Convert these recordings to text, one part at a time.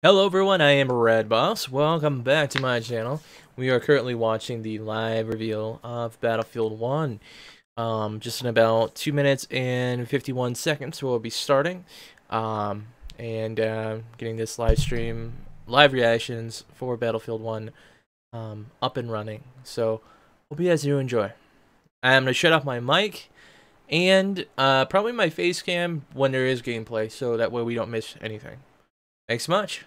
Hello everyone, I am Red Boss. Welcome back to my channel. We are currently watching the live reveal of Battlefield 1. Just in about 2 minutes and 51 seconds we'll be starting. Um, and getting this live reactions for Battlefield 1 up and running. So, hope you guys do enjoy. I'm going to shut off my mic and probably my face cam when there is gameplay, so that way we don't miss anything. Thanks much.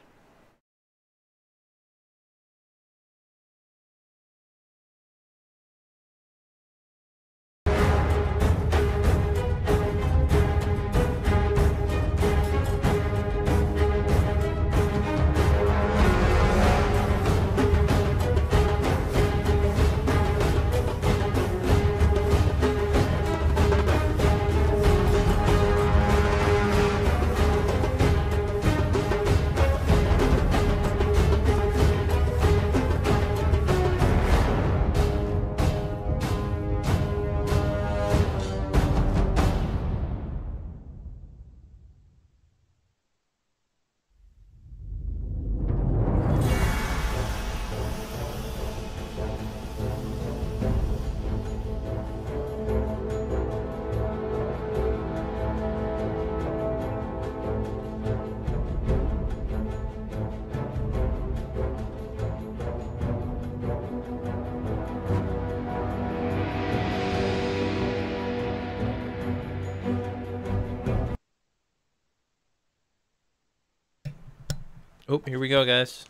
Oh, here we go, guys.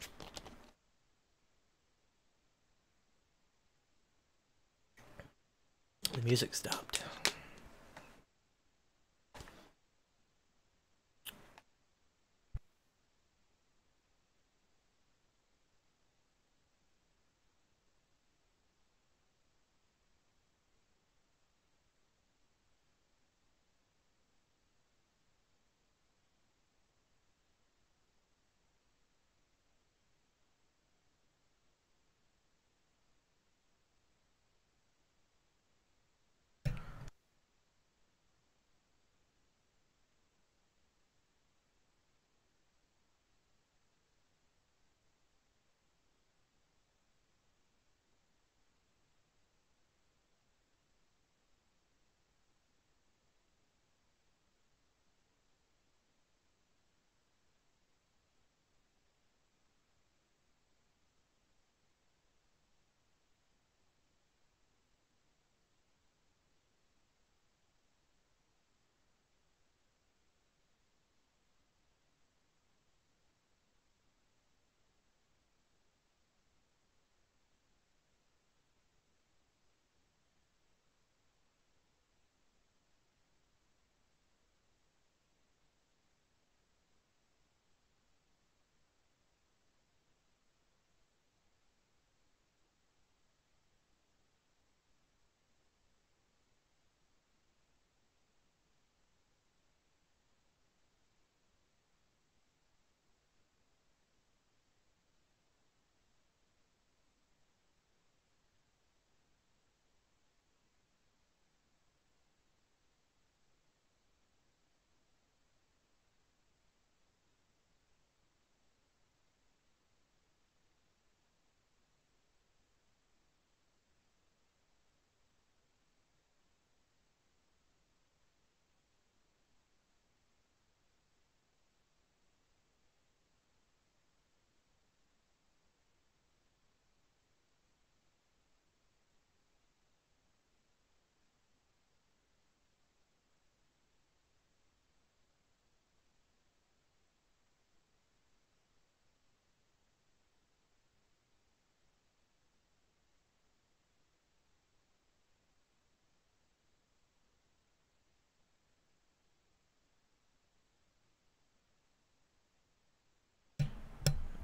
The music stopped.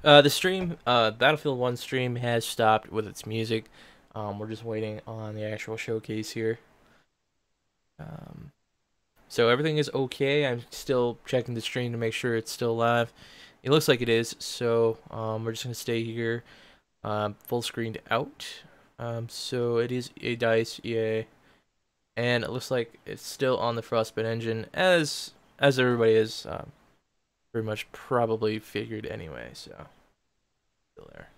The Battlefield 1 stream has stopped with its music. We're just waiting on the actual showcase here. Um, so everything is okay. I'm still checking the stream to make sure it's still live. It looks like it is, so we're just going to stay here full screened out. So it is a DICE EA, and it looks like it's still on the Frostbite engine as everybody is. pretty much probably figured anyway, so still there.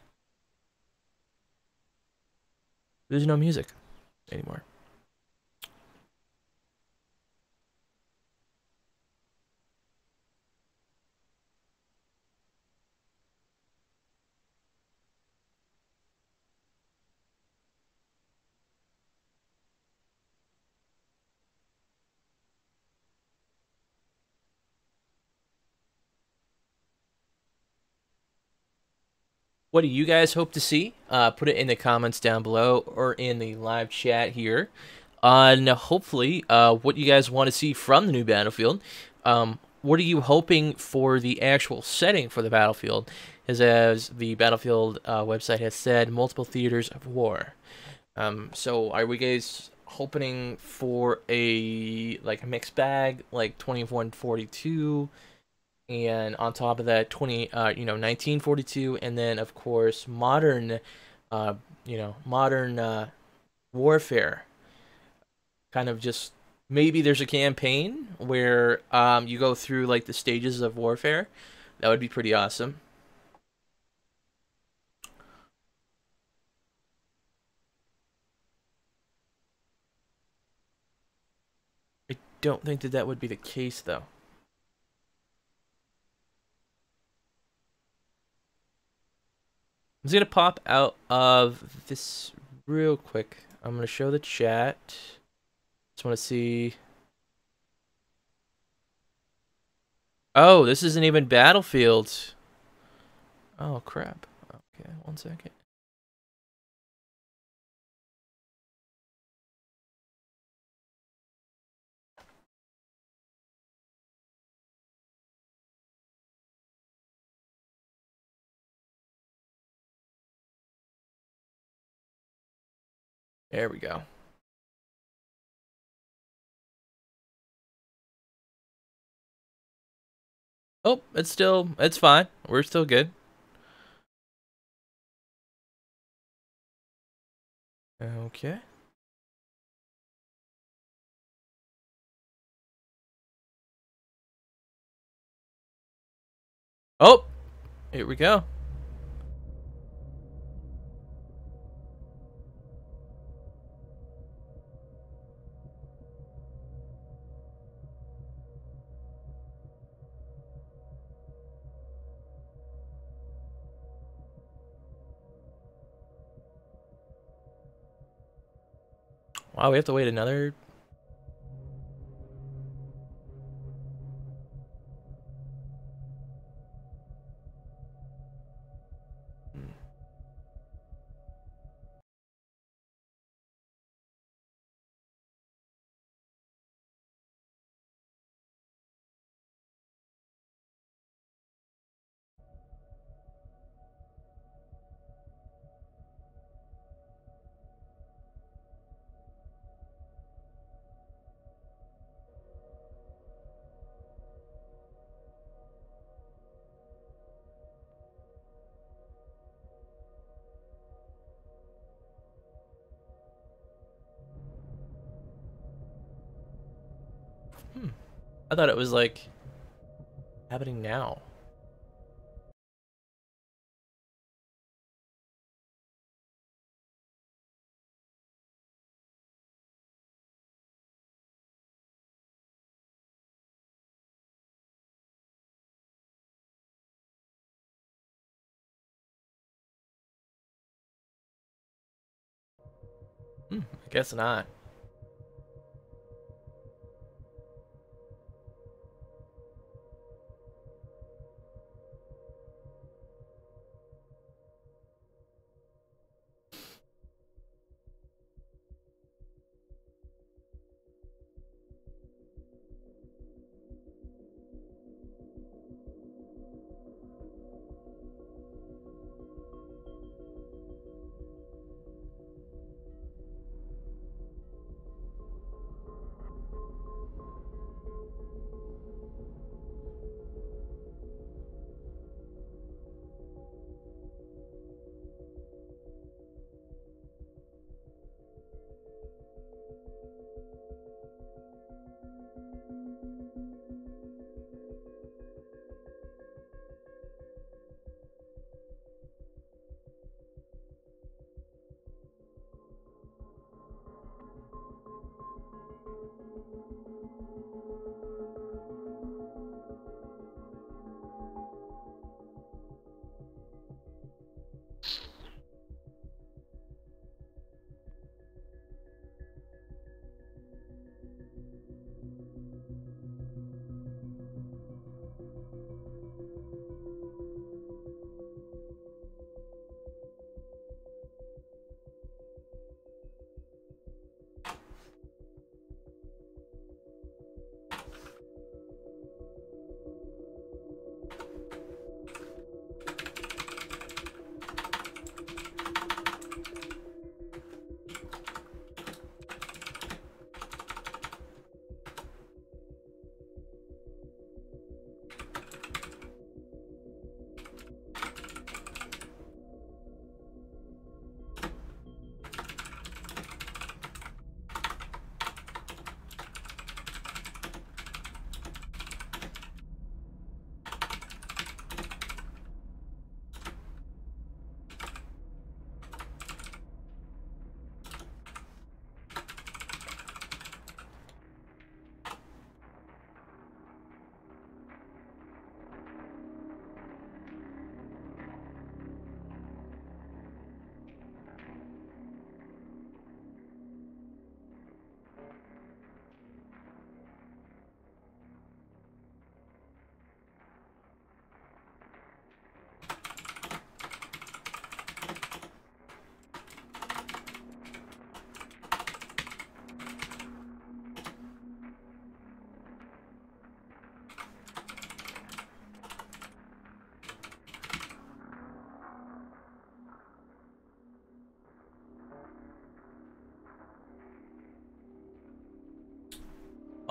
There's no music anymore. What do you guys hope to see? Put it in the comments down below or in the live chat here. And hopefully, what you guys want to see from the new Battlefield. What are you hoping for the actual setting for the Battlefield? As the Battlefield website has said, multiple theaters of war. So are we guys hoping for a mixed bag, like 2142? And on top of that 1942, and then of course modern warfare, kind of just maybe there's a campaign where you go through like the stages of warfare. That would be pretty awesome. I don't think that would be the case though. I'm just gonna pop out of this real quick. I'm gonna show the chat. Just want to see. Oh, this isn't even Battlefield. Oh crap. Okay, 1 second. There we go. Oh, it's fine. We're still good. Okay. Oh, here we go. Wow, we have to wait another. I thought it was like happening now. I guess not.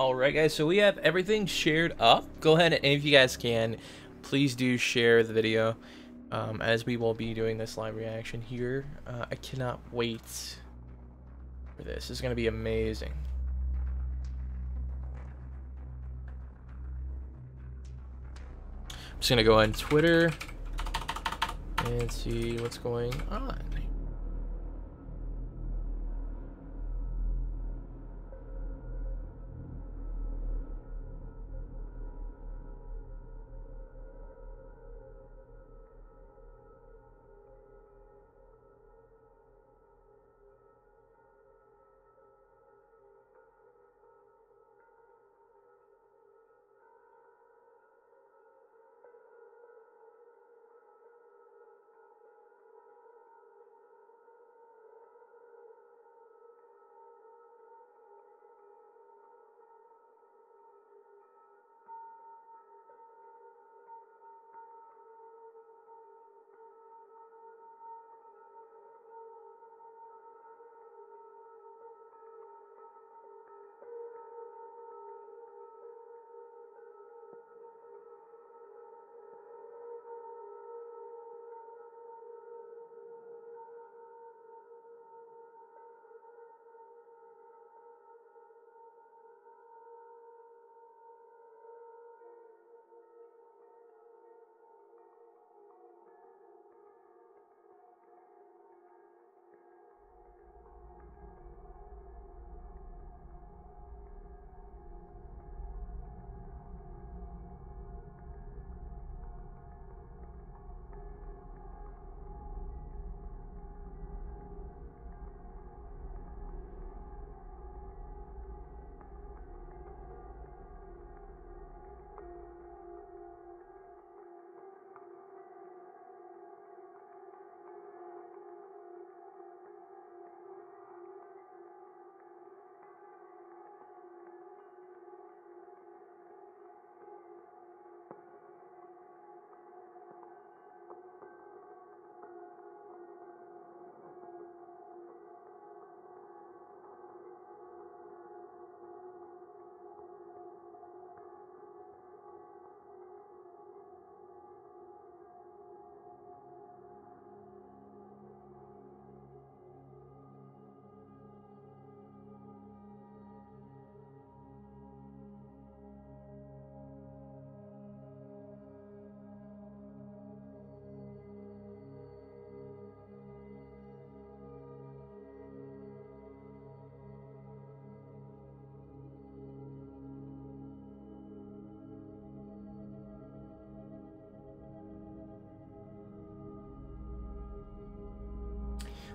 Alright guys, so we have everything shared up. Go ahead and if you guys can, please do share the video, as we will be doing this live reaction here. I cannot wait for this. It's going to be amazing. I'm just going to go on Twitter and see what's going on.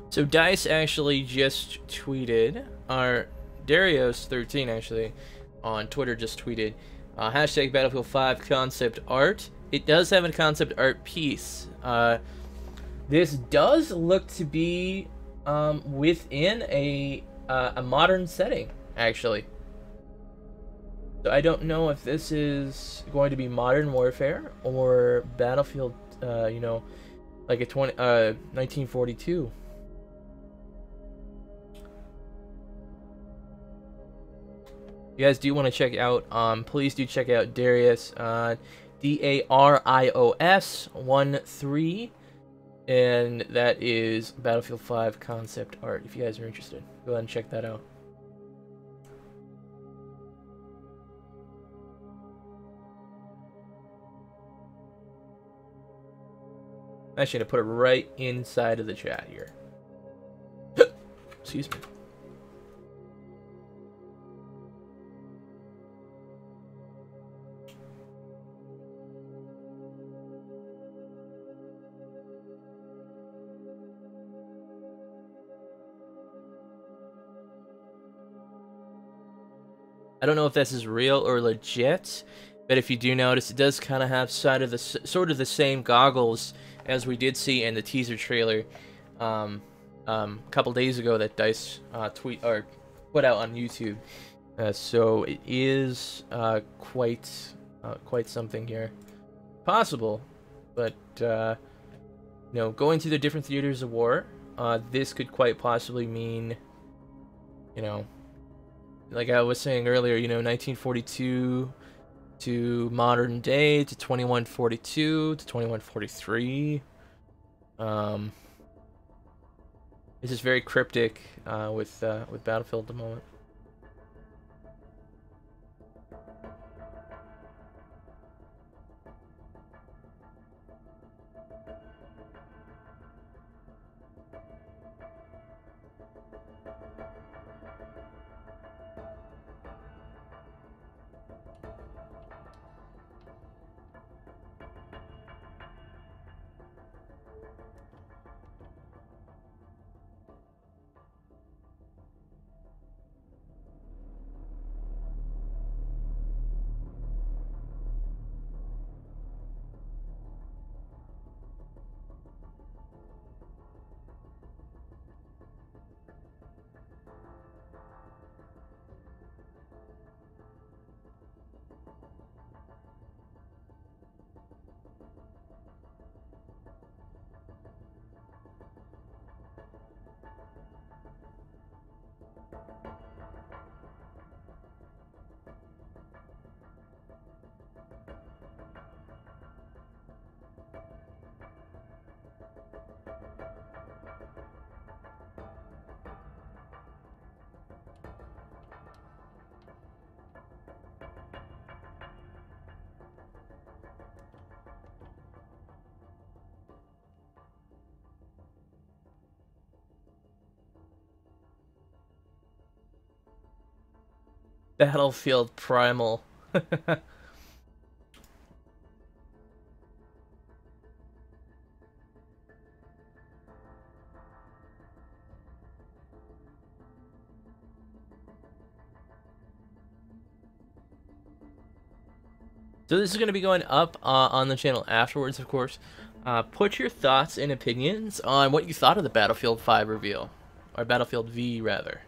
So Dice actually just tweeted, or Darius13 actually, on Twitter just tweeted, hashtag Battlefield 5 concept art. It does have a concept art piece. This does look to be within a modern setting, actually. So I don't know if this is going to be Modern Warfare or Battlefield, you know, like a 1942. You guys do want to check out, please do check out Darius, DARIOS13, and that is Battlefield 5 concept art. If you guys are interested, go ahead and check that out. I'm actually going to put it right inside of the chat here. Excuse me. I don't know if this is real or legit, but if you do notice, it does kind of have sort of the same goggles as we did see in the teaser trailer a couple days ago that Dice put out on YouTube. So it is quite something here. Possible, but you know, going to the different theaters of war, this could quite possibly mean, you know, like I was saying earlier, you know, 1942 to modern day to 2142 to 2143. It's just very cryptic with Battlefield at the moment. Battlefield Primal. So this is going to be going up on the channel afterwards, of course. Put your thoughts and opinions on what you thought of the Battlefield 5 reveal. Or Battlefield V, rather.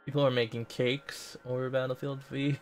People are making cakes over Battlefield V.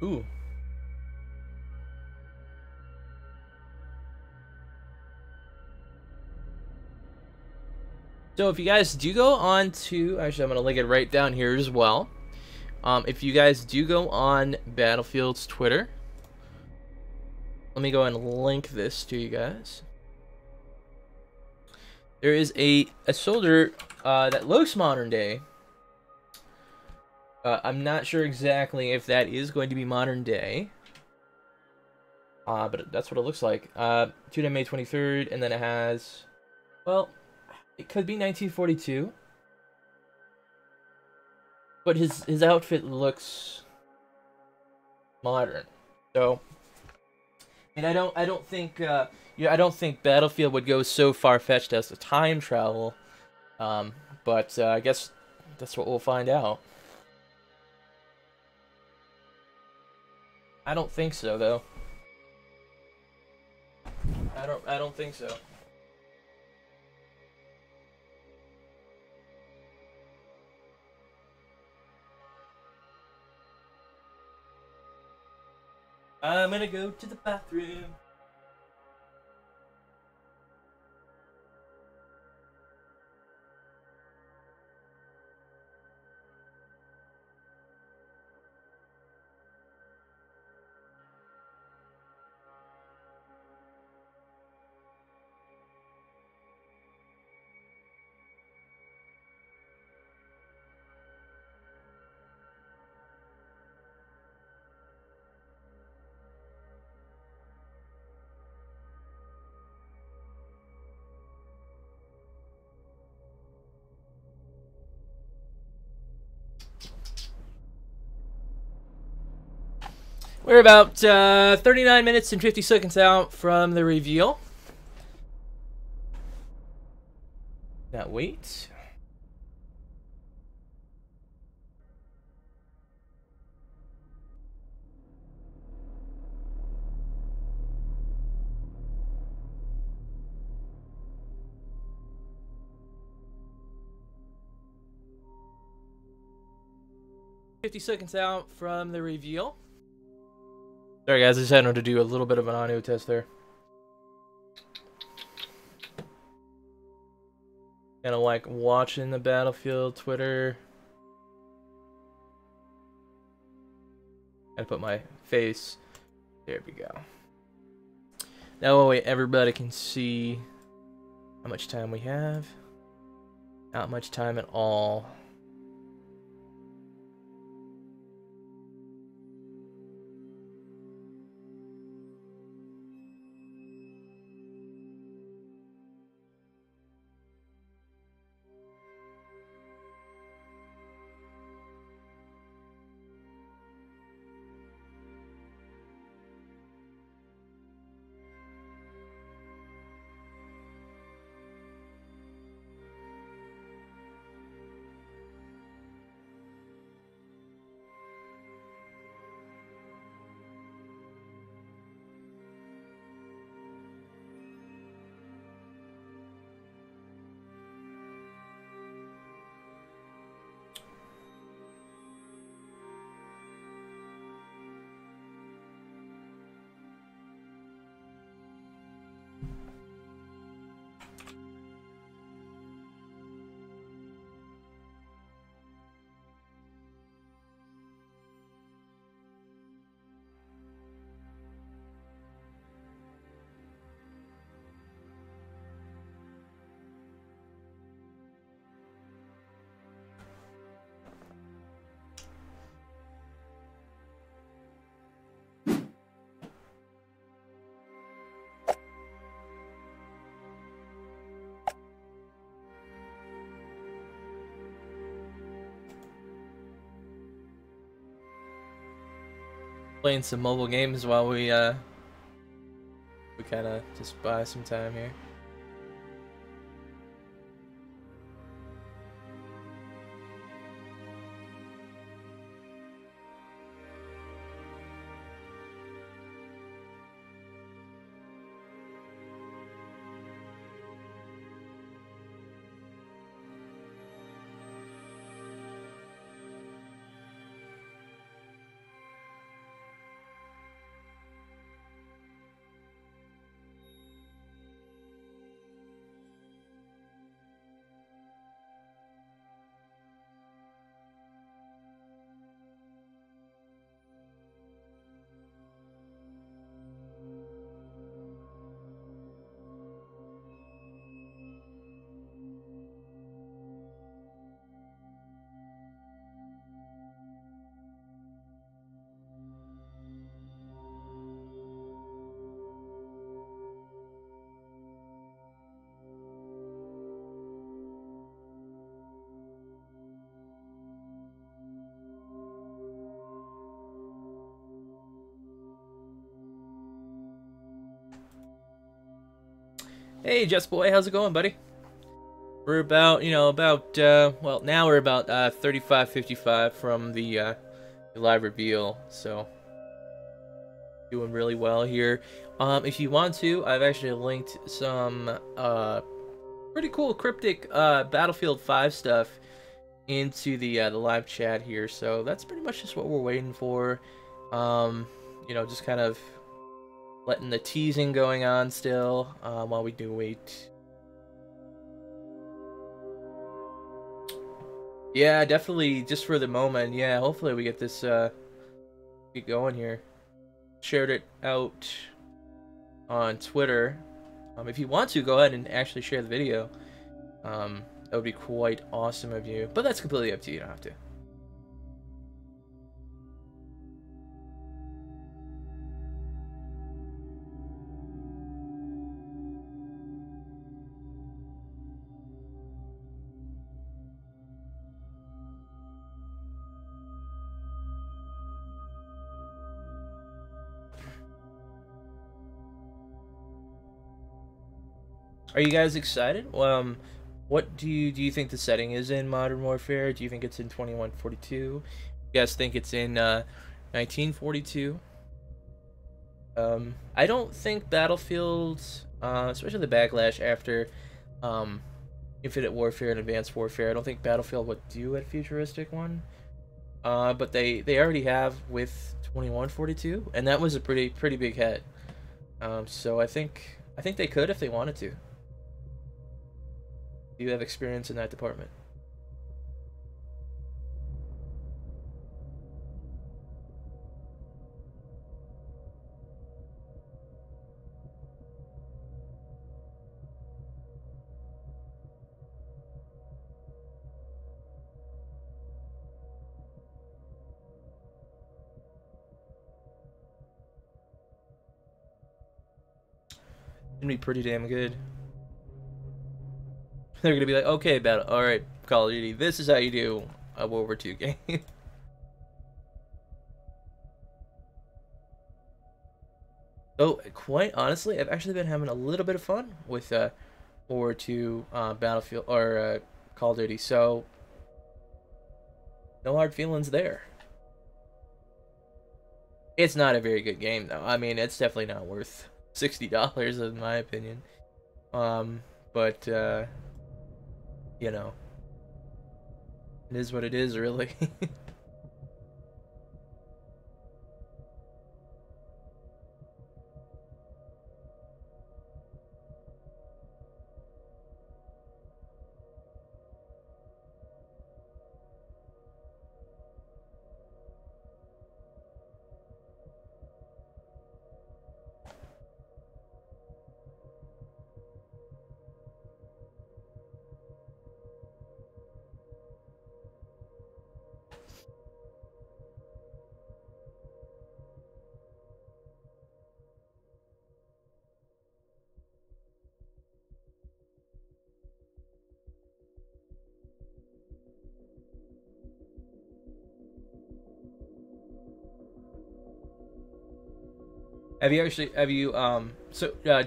Ooh. So if you guys do go on to, actually I'm going to link it right down here as well. If you guys do go on Battlefield's Twitter, let me go and link this to you guys. There is a soldier that looks modern day. I'm not sure exactly if that is going to be modern day. But that's what it looks like. Tuesday, May 23rd, and then it has Well, it could be 1942, but his outfit looks modern. So, and I don't think I don't think Battlefield would go so far fetched as to time travel. Um, but I guess that's what we'll find out. I don't think so, though. I don't think so. I'm gonna go to the bathroom. We're about 39 minutes and 50 seconds out from the reveal. Now wait. $50 out from the reveal. Sorry guys, I just had to do a little bit of an audio test there. Kind of like watching the Battlefield Twitter. Gotta put my face. There we go. Now way everybody can see how much time we have. Not much time at all. Playing some mobile games while we kind of just buy some time here. Hey, Just Boy, how's it going, buddy? We're about, well, now we're about 35:55 from the live reveal, so doing really well here. If you want to, I've actually linked some pretty cool cryptic Battlefield 5 stuff into the live chat here, so that's pretty much just what we're waiting for. Just kind of letting the teasing going on still while we do wait. Yeah, definitely, just for the moment. Yeah, hopefully we get this get going here. Shared it out on Twitter. If you want to, go ahead and actually share the video. That would be quite awesome of you. But that's completely up to you. You don't have to. Are you guys excited? What do you think the setting is in Modern Warfare? Do you think it's in 2142? You guys think it's in 1942? I don't think Battlefield, especially the backlash after Infinite Warfare and Advanced Warfare, I don't think Battlefield would do a futuristic one. But they already have with 2142, and that was a pretty big hit. So I think they could if they wanted to. Do you have experience in that department? It'd be pretty damn good. They're gonna be like, okay, all right, Call of Duty, this is how you do a World War II game. Oh, quite honestly, I've actually been having a little bit of fun with World War II Battlefield or Call of Duty, so no hard feelings there. It's not a very good game though. I mean, it's definitely not worth $60 in my opinion. But you know, it is what it is, really.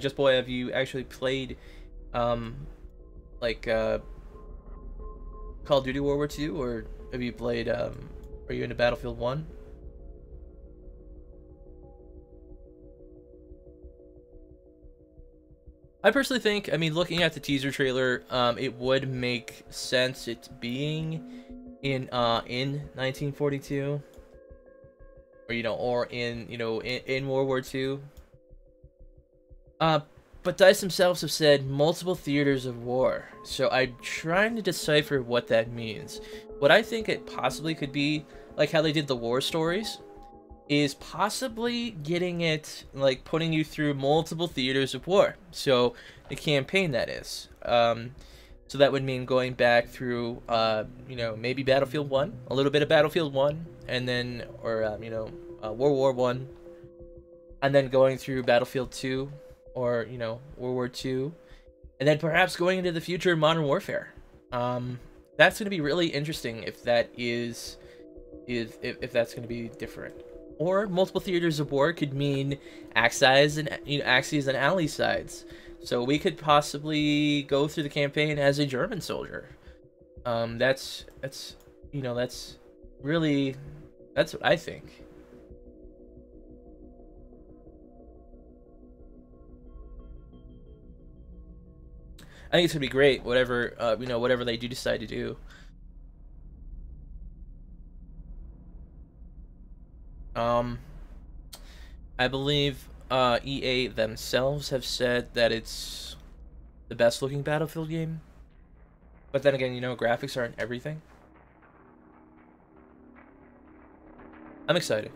Just Boy, have you actually played like Call of Duty World War II, or have you played are you into Battlefield 1? I personally think, I mean, looking at the teaser trailer, it would make sense it being in 1942, or in World War II. But DICE themselves have said multiple theaters of war, so I'm trying to decipher what that means. What I think it possibly could be, like how they did the war stories, is possibly getting it, like, putting you through multiple theaters of war. So, the campaign, that is. So that would mean going back through, maybe Battlefield 1, a little bit of Battlefield 1, and then, World War 1, and then going through Battlefield 2, or, World War 2, and then perhaps going into the future Modern Warfare. That's going to be really interesting if that is, if that's going to be different. or multiple theaters of war could mean axes and axes and ally sides. So we could possibly go through the campaign as a German soldier. That's that's really that's what I think. I think it's gonna be great. Whatever whatever they do decide to do. I believe EA themselves have said that it's the best looking Battlefield game. But then again, graphics aren't everything. I'm excited.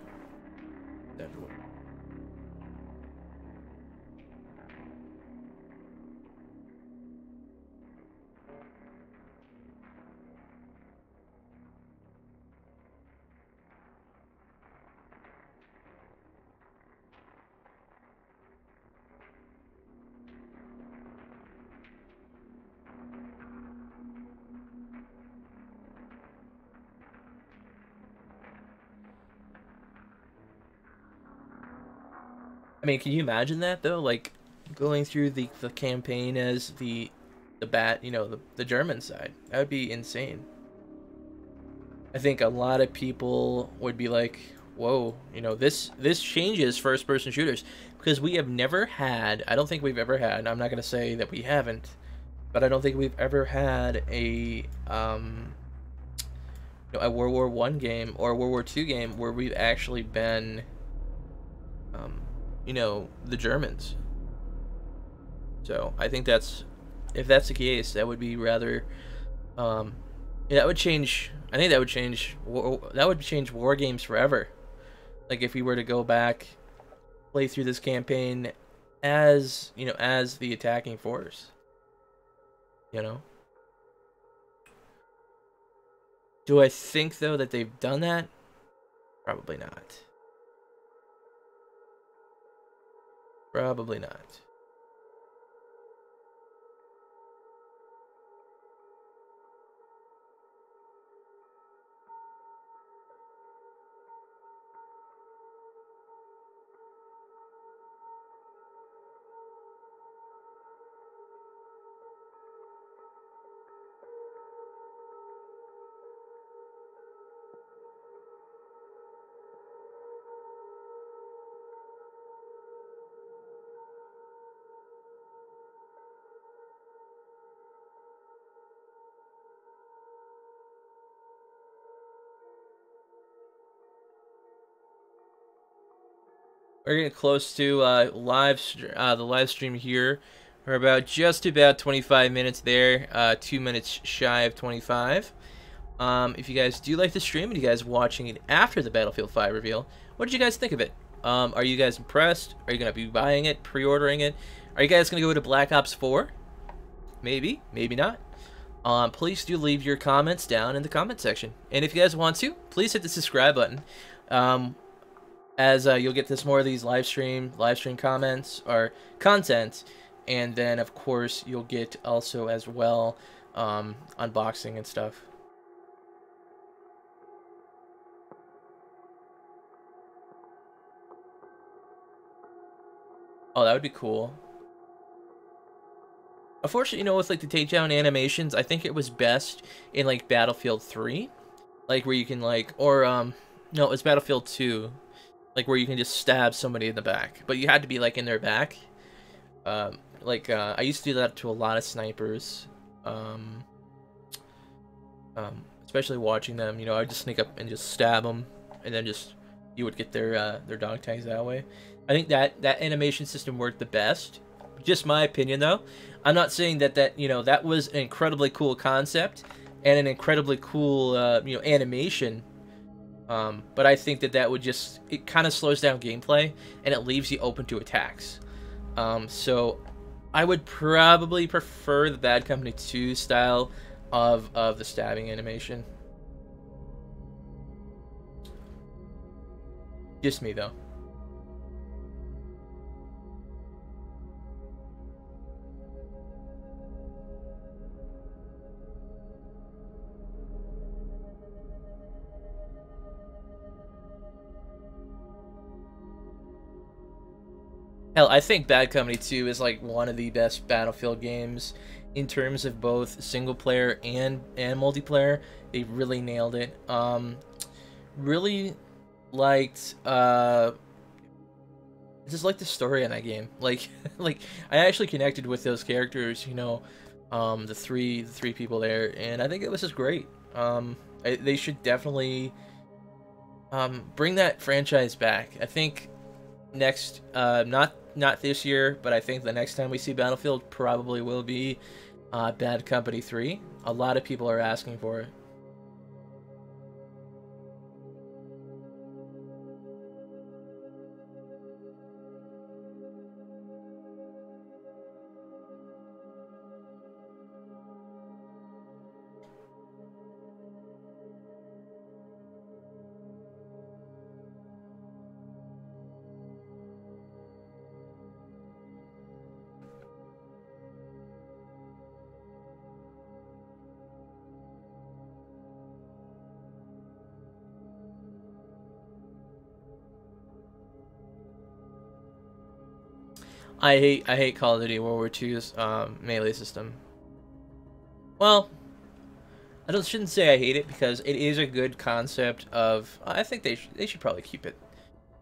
I mean, can you imagine that though? Like going through the campaign as the the German side. That would be insane. I think a lot of people would be like, "Whoa, this changes first-person shooters because we have never had. I don't think we've ever had. I'm not gonna say that we haven't, but I don't think we've ever had a World War One game or a World War Two game where we've actually been the Germans. So I think if that's the case, that would be rather, that would change. I think that would change. That would change war games forever. Like if we were to go back, play through this campaign as as the attacking force. Do I think though that they've done that? Probably not. Probably not. We're getting close to the live stream here. We're just about 25 minutes there, 2 minutes shy of 25. If you guys do like the stream and you guys watching it after the Battlefield 5 reveal, what did you guys think of it? Are you guys impressed? Are you going to be buying it, pre-ordering it? Are you guys going to go to Black Ops 4? Maybe, maybe not. Please do leave your comments down in the comment section. And if you guys want to, please hit the subscribe button. As you'll get this more of these live stream comments or content, and then of course you'll get also as well unboxing and stuff. Oh, that would be cool. Unfortunately, with like the takedown animations, I think it was best in like Battlefield 3, like where you can like, or no, it's Battlefield 2. Like where you can just stab somebody in the back, but you had to be like in their back. I used to do that to a lot of snipers, especially watching them. I'd just sneak up and just stab them, and then you would get their dog tags that way. I think that animation system worked the best. Just my opinion, though. I'm not saying that that was an incredibly cool concept and an incredibly cool animation. But I think that would it kind of slows down gameplay and it leaves you open to attacks. So I would probably prefer the Bad Company 2 style of the stabbing animation. Just me though. Hell, I think Bad Company 2 is like one of the best Battlefield games in terms of both single player and multiplayer. They really nailed it. Really liked just like the story in that game. Like like I actually connected with those characters, you know, the three people there, and I think it was just great. They should definitely bring that franchise back. I think next not this year, but I think the next time we see Battlefield probably will be Bad Company 3. A lot of people are asking for it. I hate Call of Duty World War II's melee system. Well, shouldn't say I hate it because it is a good concept of. I think they should probably keep it,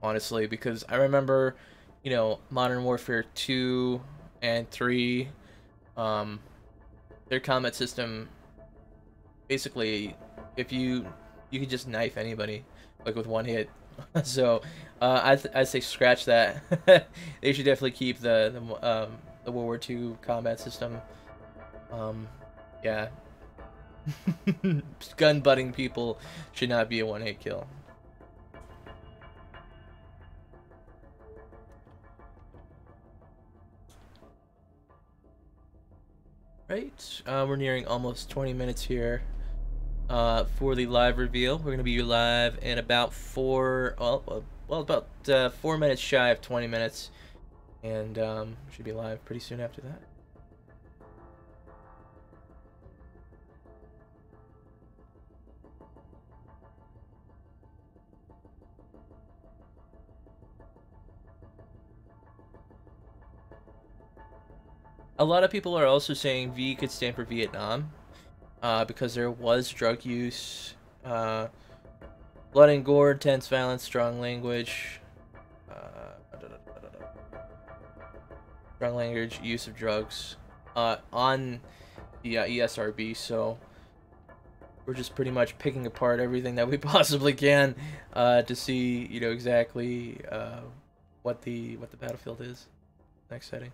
honestly, because I remember, you know, Modern Warfare 2 and 3, their combat system basically, if you could just knife anybody like with one hit. So I'd say scratch that. They should definitely keep the World War II combat system. Yeah. Gun butting people should not be a one-hit kill. Right, we're nearing almost 20 minutes here for the live reveal. We're gonna be live in about about 4 minutes shy of 20 minutes, and should be live pretty soon after that. A lot of people are also saying V could stand for Vietnam, because there was drug use, blood and gore, intense violence, strong language, strong language, use of drugs, on the ESRB. So we're just pretty much picking apart everything that we possibly can to see, you know, exactly what the battlefield is. Next setting.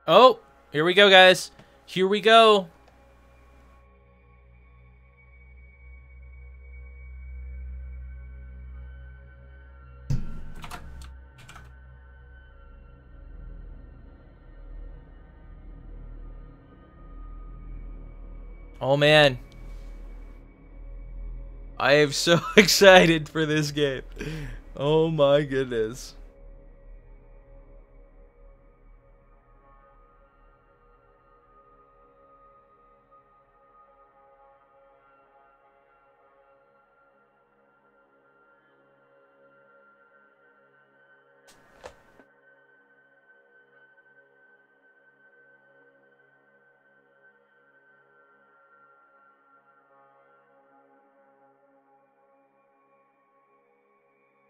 Oh, here we go, guys. Here we go. Oh, man. I am so excited for this game. Oh, my goodness.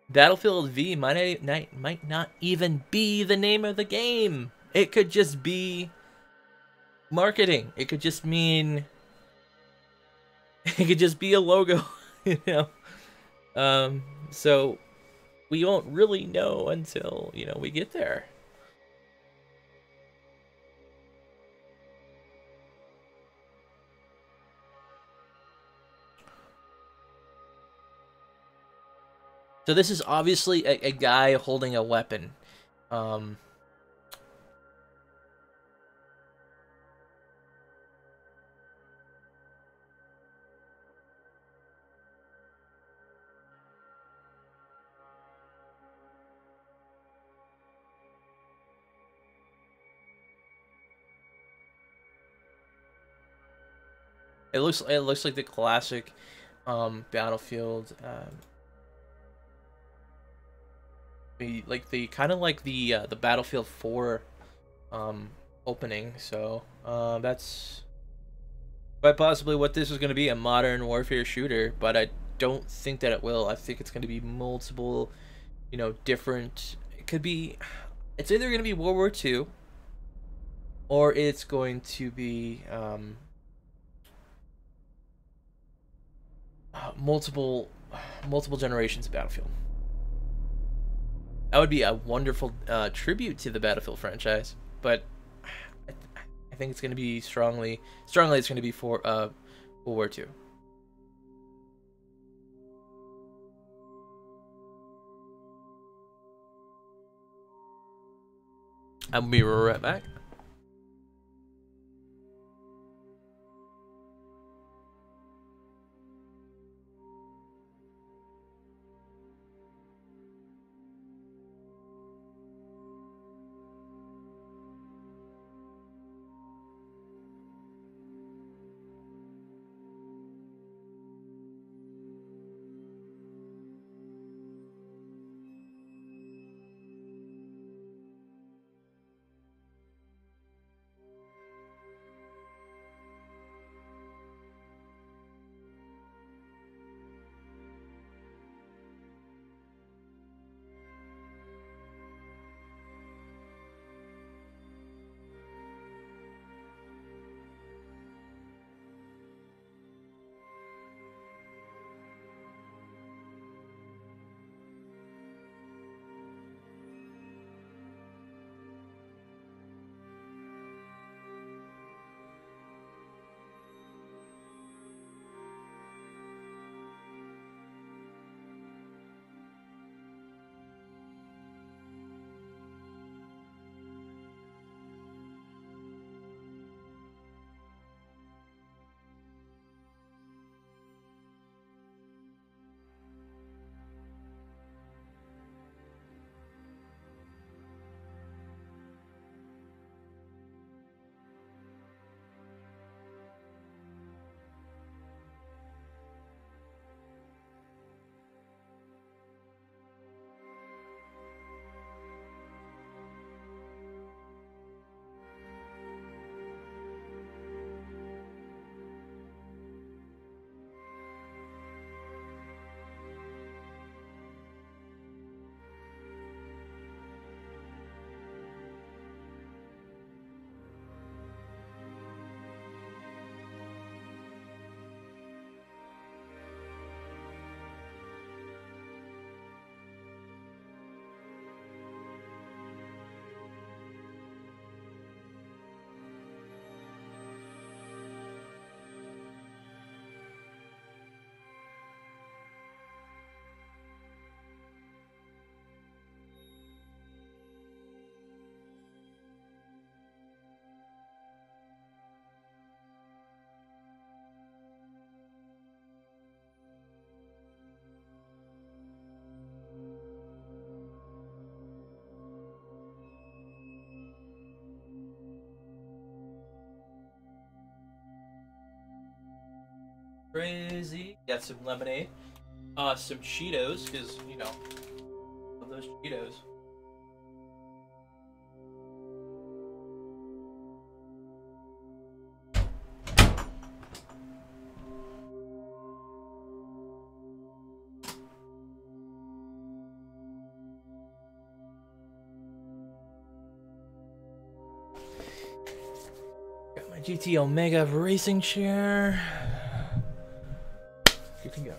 Battlefield V might not even be the name of the game. It could just be marketing. It could just mean it could just be a logo, you know. So we won't really know until, you know, we get there. So this is obviously a guy holding a weapon. It looks like the classic Battlefield, the kind of like the Battlefield 4 opening. So that's quite possibly what this is going to be, a modern warfare shooter, but I don't think that it will. I think it's going to be multiple, you know, different. It could be, it's either going to be World War II or it's going to be multiple generations of Battlefield. That would be a wonderful tribute to the Battlefield franchise, but I think it's going to be strongly it's going to be for World War II. I'll be right back. crazy. Got some lemonade. Some Cheetos, because, you know, love those Cheetos. Got my GT Omega racing chair. Good to go.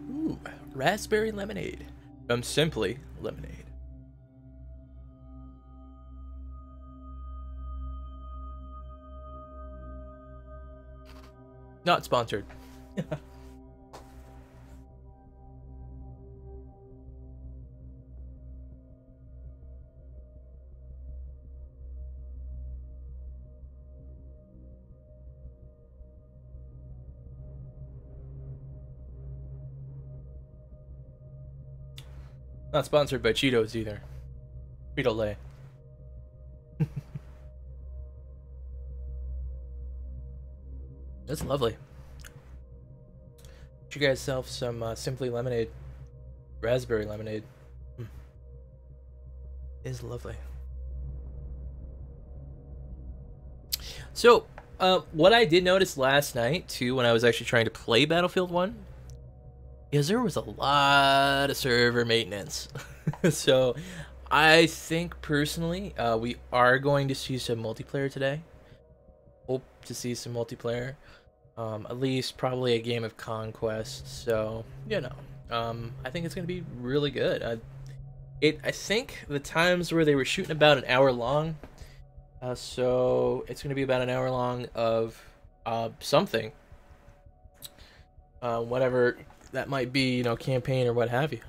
Ooh, raspberry lemonade from Simply Lemonade. Not sponsored. Not sponsored by Cheetos either. Frito-Lay. That's lovely. Get you guys self some Simply Lemonade. Raspberry lemonade. Is lovely. So, what I did notice last night, too, when I was actually trying to play Battlefield 1, is there was a lot of server maintenance. So, I think, personally, we are going to see some multiplayer today. Hope to see some multiplayer. At least probably a game of Conquest. So, you know, I think it's going to be really good. I think the times where they were shooting about an hour long, so it's going to be about an hour long of something, whatever that might be, you know, campaign or what have you.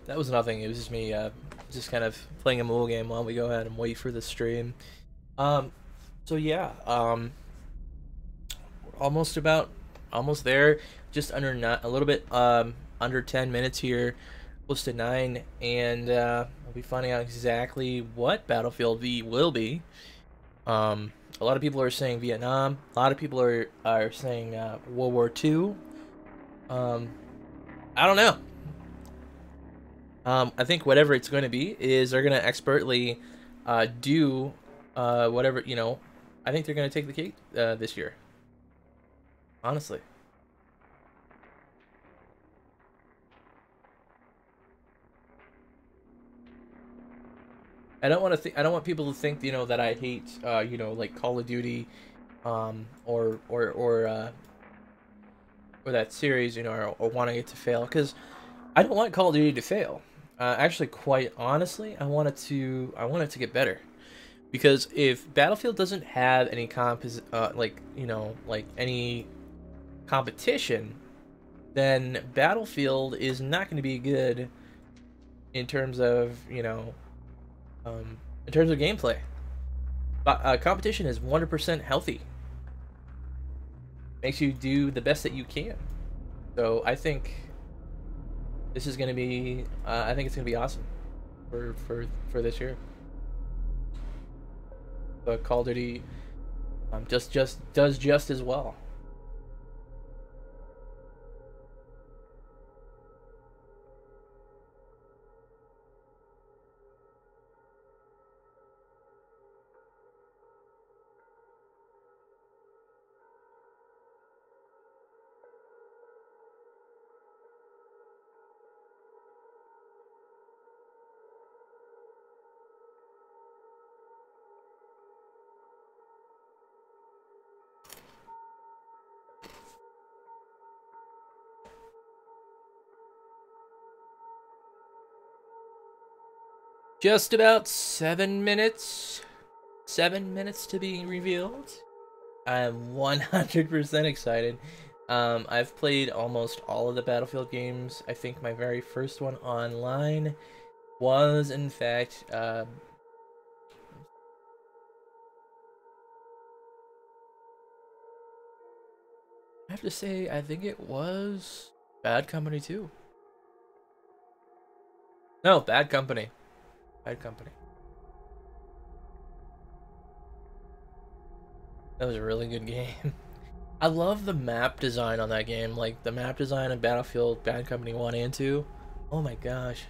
That was nothing. It was just me, just kind of playing a mobile game while we go ahead and wait for the stream. Um, so yeah, almost there. Just under not a little bit under 10 minutes here, close to 9, and we'll be finding out exactly what Battlefield V will be. A lot of people are saying Vietnam. A lot of people are saying World War II. I don't know. I think whatever it's going to be is they're going to expertly do whatever, you know. I think they're going to take the cake this year. Honestly. I don't want people to think, you know, that I hate you know, like Call of Duty or that series, you know, or wanting it to fail, because I don't want Call of Duty to fail. Actually, quite honestly, I want it to get better. Because if Battlefield doesn't have any like, you know, like any competition, then Battlefield is not going to be good in terms of, you know, in terms of gameplay. But competition is 100% healthy. Makes you do the best that you can. So I think this is going to be, I think it's going to be awesome for this year. But Call of Duty does just as well. Just about 7 minutes. 7 minutes to be revealed. I am 100% excited. I've played almost all of the Battlefield games. I think my very first one online was, in fact, I have to say, I think it was Bad Company 2. No, Bad Company. Bad Company. That was a really good game. I love the map design on that game. Like, the map design of Battlefield Bad Company 1 and 2. Oh my gosh.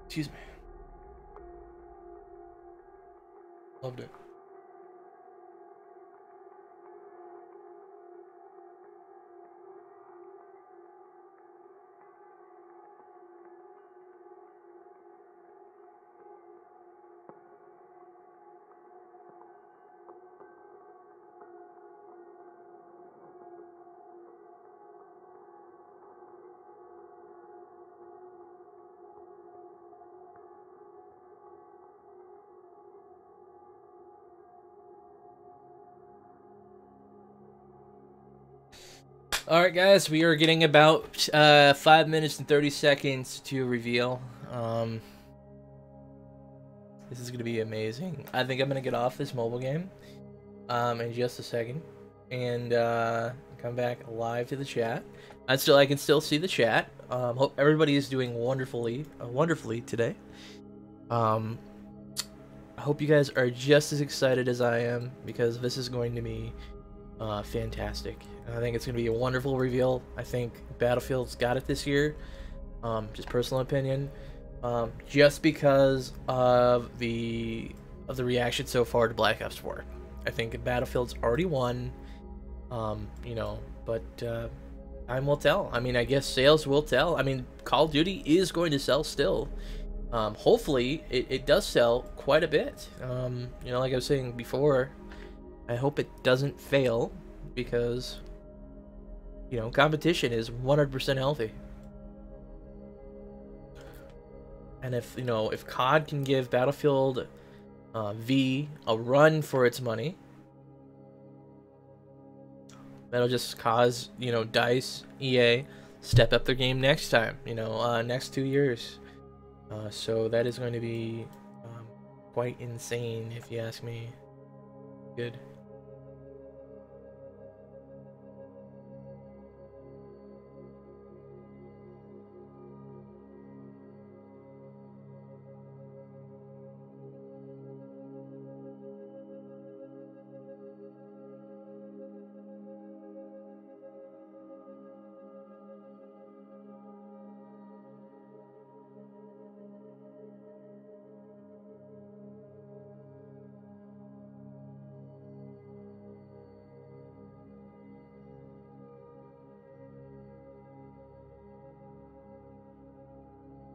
Excuse me. Loved it. Alright guys, we are getting about 5 minutes and 30 seconds to reveal. This is going to be amazing. I think I'm going to get off this mobile game in just a second and come back live to the chat. I can still see the chat. Hope everybody is doing wonderfully today. I hope you guys are just as excited as I am, because this is going to be fantastic. I think it's going to be a wonderful reveal. I think Battlefield's got it this year. Just personal opinion. Just because of the reaction so far to Black Ops 4. I think Battlefield's already won. You know, but time will tell. I mean, I guess sales will tell. I mean, Call of Duty is going to sell still. Hopefully, it does sell quite a bit. You know, like I was saying before, I hope it doesn't fail, because, you know, competition is 100% healthy. And if, you know, if COD can give Battlefield V a run for its money, That'll just cause, you know, DICE, EA, step up their game next time, you know, next 2 years. So that is going to be quite insane, if you ask me. Good.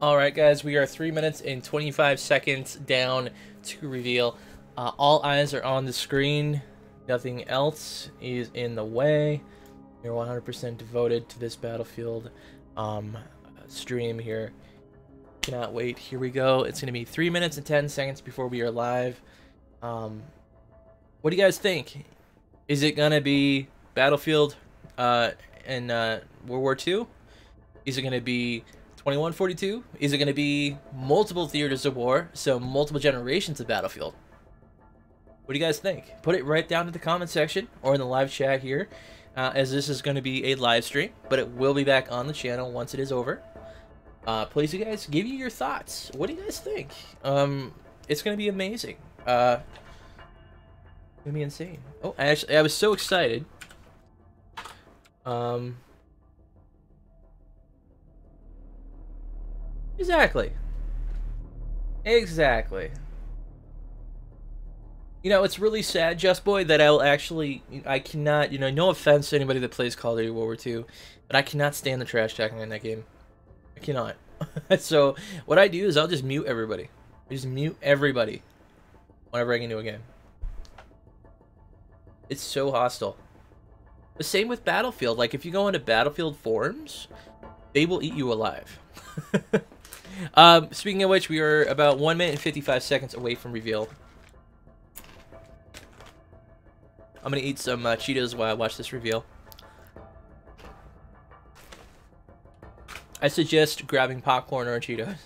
Alright guys, we are 3 minutes and 25 seconds down to reveal. All eyes are on the screen. Nothing else is in the way. You're 100% devoted to this Battlefield stream here. Cannot wait. Here we go. It's going to be 3 minutes and 10 seconds before we are live. What do you guys think? Is it going to be Battlefield in World War II? Is it going to be 2142? Is it going to be multiple theaters of war, so multiple generations of Battlefield? What do you guys think? Put it right down in the comment section or in the live chat here, as this is going to be a live stream, but it will be back on the channel once it is over. Please, you guys, give you your thoughts. What do you guys think? It's going to be amazing. It's going to be insane. Oh, I was so excited. Exactly. Exactly. You know, it's really sad, Just Boy, that I cannot, you know, no offense to anybody that plays Call of Duty World War II, but I cannot stand the trash talking in that game. I cannot. So, what I do is I'll just mute everybody. Just mute everybody whenever I get into a game. It's so hostile. The same with Battlefield. Like, if you go into Battlefield forums, they will eat you alive. Speaking of which, we are about 1 minute and 55 seconds away from reveal. I'm gonna eat some Cheetos while I watch this reveal. I suggest grabbing popcorn or Cheetos.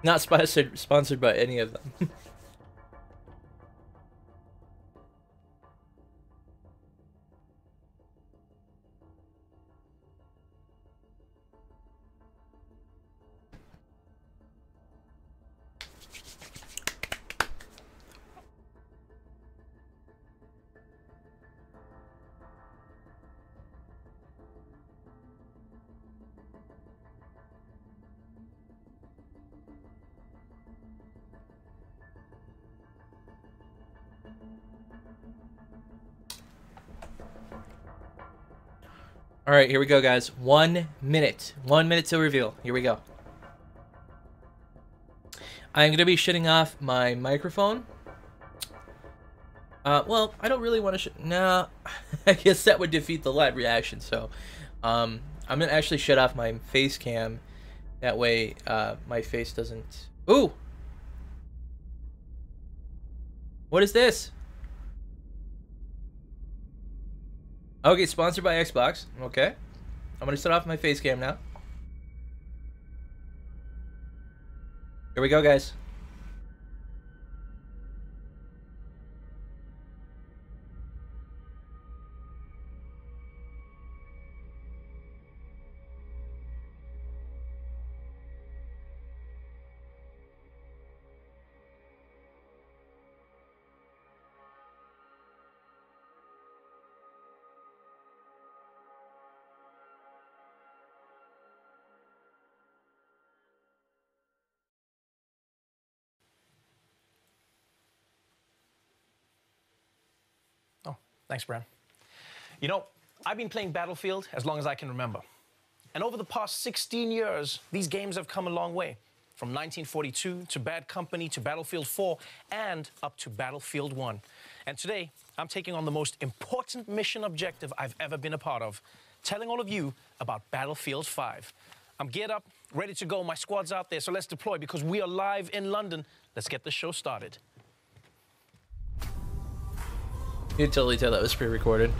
Not sponsored by any of them. All right, here we go, guys. 1 minute. 1 minute to reveal. Here we go. I'm going to be shutting off my microphone. Well, I don't really want to nah, I guess that would defeat the live reaction, so I'm going to actually shut off my face cam. That way, my face doesn't... Ooh! What is this? Okay, sponsored by Xbox. Okay. I'm going to shut off my face cam now. Here we go, guys. Thanks, Bram. You know, I've been playing Battlefield as long as I can remember. And over the past 16 years, these games have come a long way. From 1942 to Bad Company to Battlefield 4 and up to Battlefield 1. And today, I'm taking on the most important mission objective I've ever been a part of, telling all of you about Battlefield 5. I'm geared up, ready to go. My squad's out there, so let's deploy because we are live in London. Let's get the show started. You can totally tell that was pre-recorded.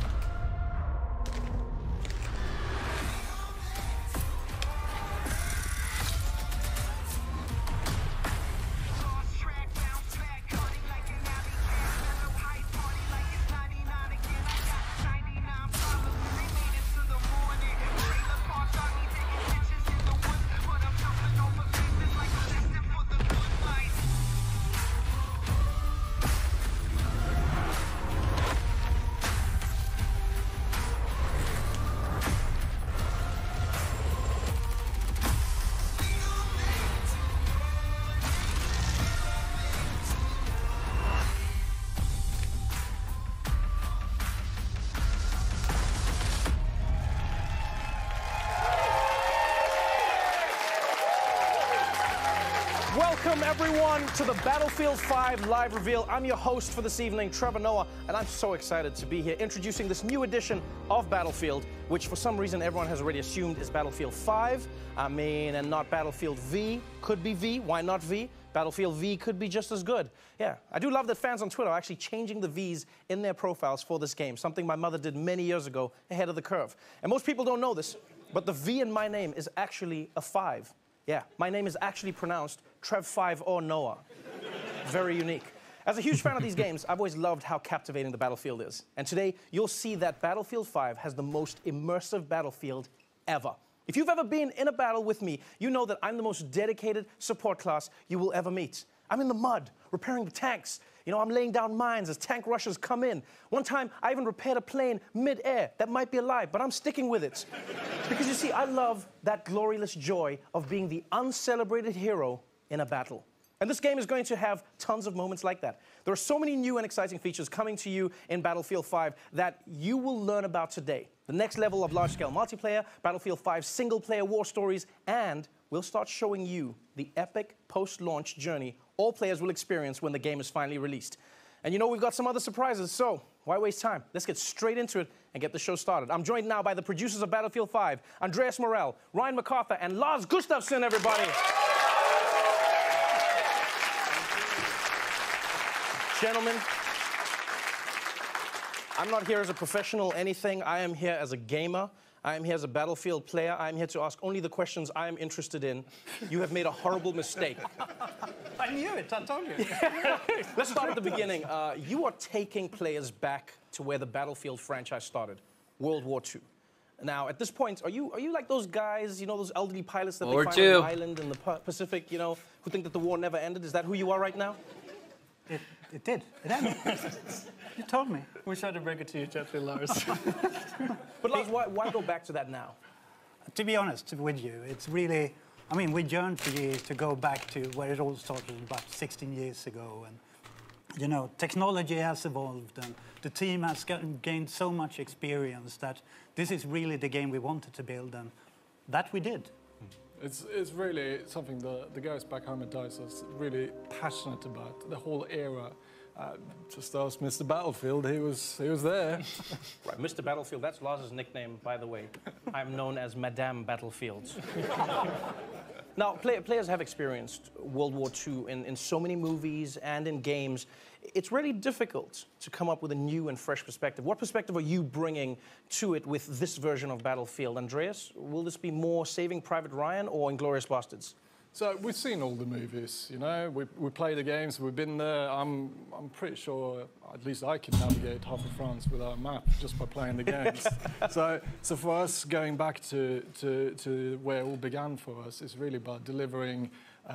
Welcome, everyone, to the Battlefield 5 live reveal. I'm your host for this evening, Trevor Noah, and I'm so excited to be here introducing this new edition of Battlefield, which for some reason everyone has already assumed is Battlefield 5. And not Battlefield V. Could be V. Why not V? Battlefield V could be just as good. Yeah, I do love that fans on Twitter are actually changing the Vs in their profiles for this game, something my mother did many years ago, ahead of the curve. And most people don't know this, but the V in my name is actually a 5. Yeah, my name is actually pronounced Trev5 or Noah. Very unique. As a huge fan of these games, I've always loved how captivating the Battlefield is. And today, you'll see that Battlefield 5 has the most immersive battlefield ever. If you've ever been in a battle with me, you know that I'm the most dedicated support class you will ever meet. I'm in the mud, repairing the tanks. You know, I'm laying down mines as tank rushers come in. One time, I even repaired a plane mid-air that might be alive, but I'm sticking with it. Because you see, I love that glorious joy of being the uncelebrated hero in a battle. And this game is going to have tons of moments like that. There are so many new and exciting features coming to you in Battlefield 5 that you will learn about today. The next level of large-scale multiplayer, Battlefield 5 single-player war stories, and we'll start showing you the epic post-launch journey all players will experience when the game is finally released. And you know we've got some other surprises, so why waste time? Let's get straight into it and get the show started. I'm joined now by the producers of Battlefield 5, Andreas Morell, Ryan MacArthur, and Lars Gustafsson, everybody. Gentlemen, I'm not here as a professional anything. I am here as a gamer. I am here as a Battlefield player. I am here to ask only the questions I am interested in. You have made a horrible mistake. I knew it, I told you. Let's start at the beginning. You are taking players back to where the Battlefield franchise started, World War II. Now, at this point, are you like those guys, you know, those elderly pilots that they find on an island in the Pacific, you know, who think that the war never ended? Is that who you are right now? It did. It ended. You told me. Wish I had to break it to you gently, Lars. But Lars, why go back to that now? To be honest with you, it's really, I mean, we yearn to go back to where it all started about 16 years ago. And, you know, technology has evolved and the team has gained so much experience that this is really the game we wanted to build, and that we did. It's really something the guys back home at DICE are really passionate about, the whole era. Just ask Mr. Battlefield, he was there. Right, Mr. Battlefield, that's Lars's nickname, by the way. I'm known as Madame Battlefield. Now, players have experienced World War II in so many movies and in games. It's really difficult to come up with a new and fresh perspective. What perspective are you bringing to it with this version of Battlefield? Andreas, will this be more Saving Private Ryan or Inglourious Basterds? So we've seen all the movies, you know, we play the games, we've been there. I'm pretty sure at least I can navigate half of France without a map just by playing the games. so for us, going back to where it all began for us is really about delivering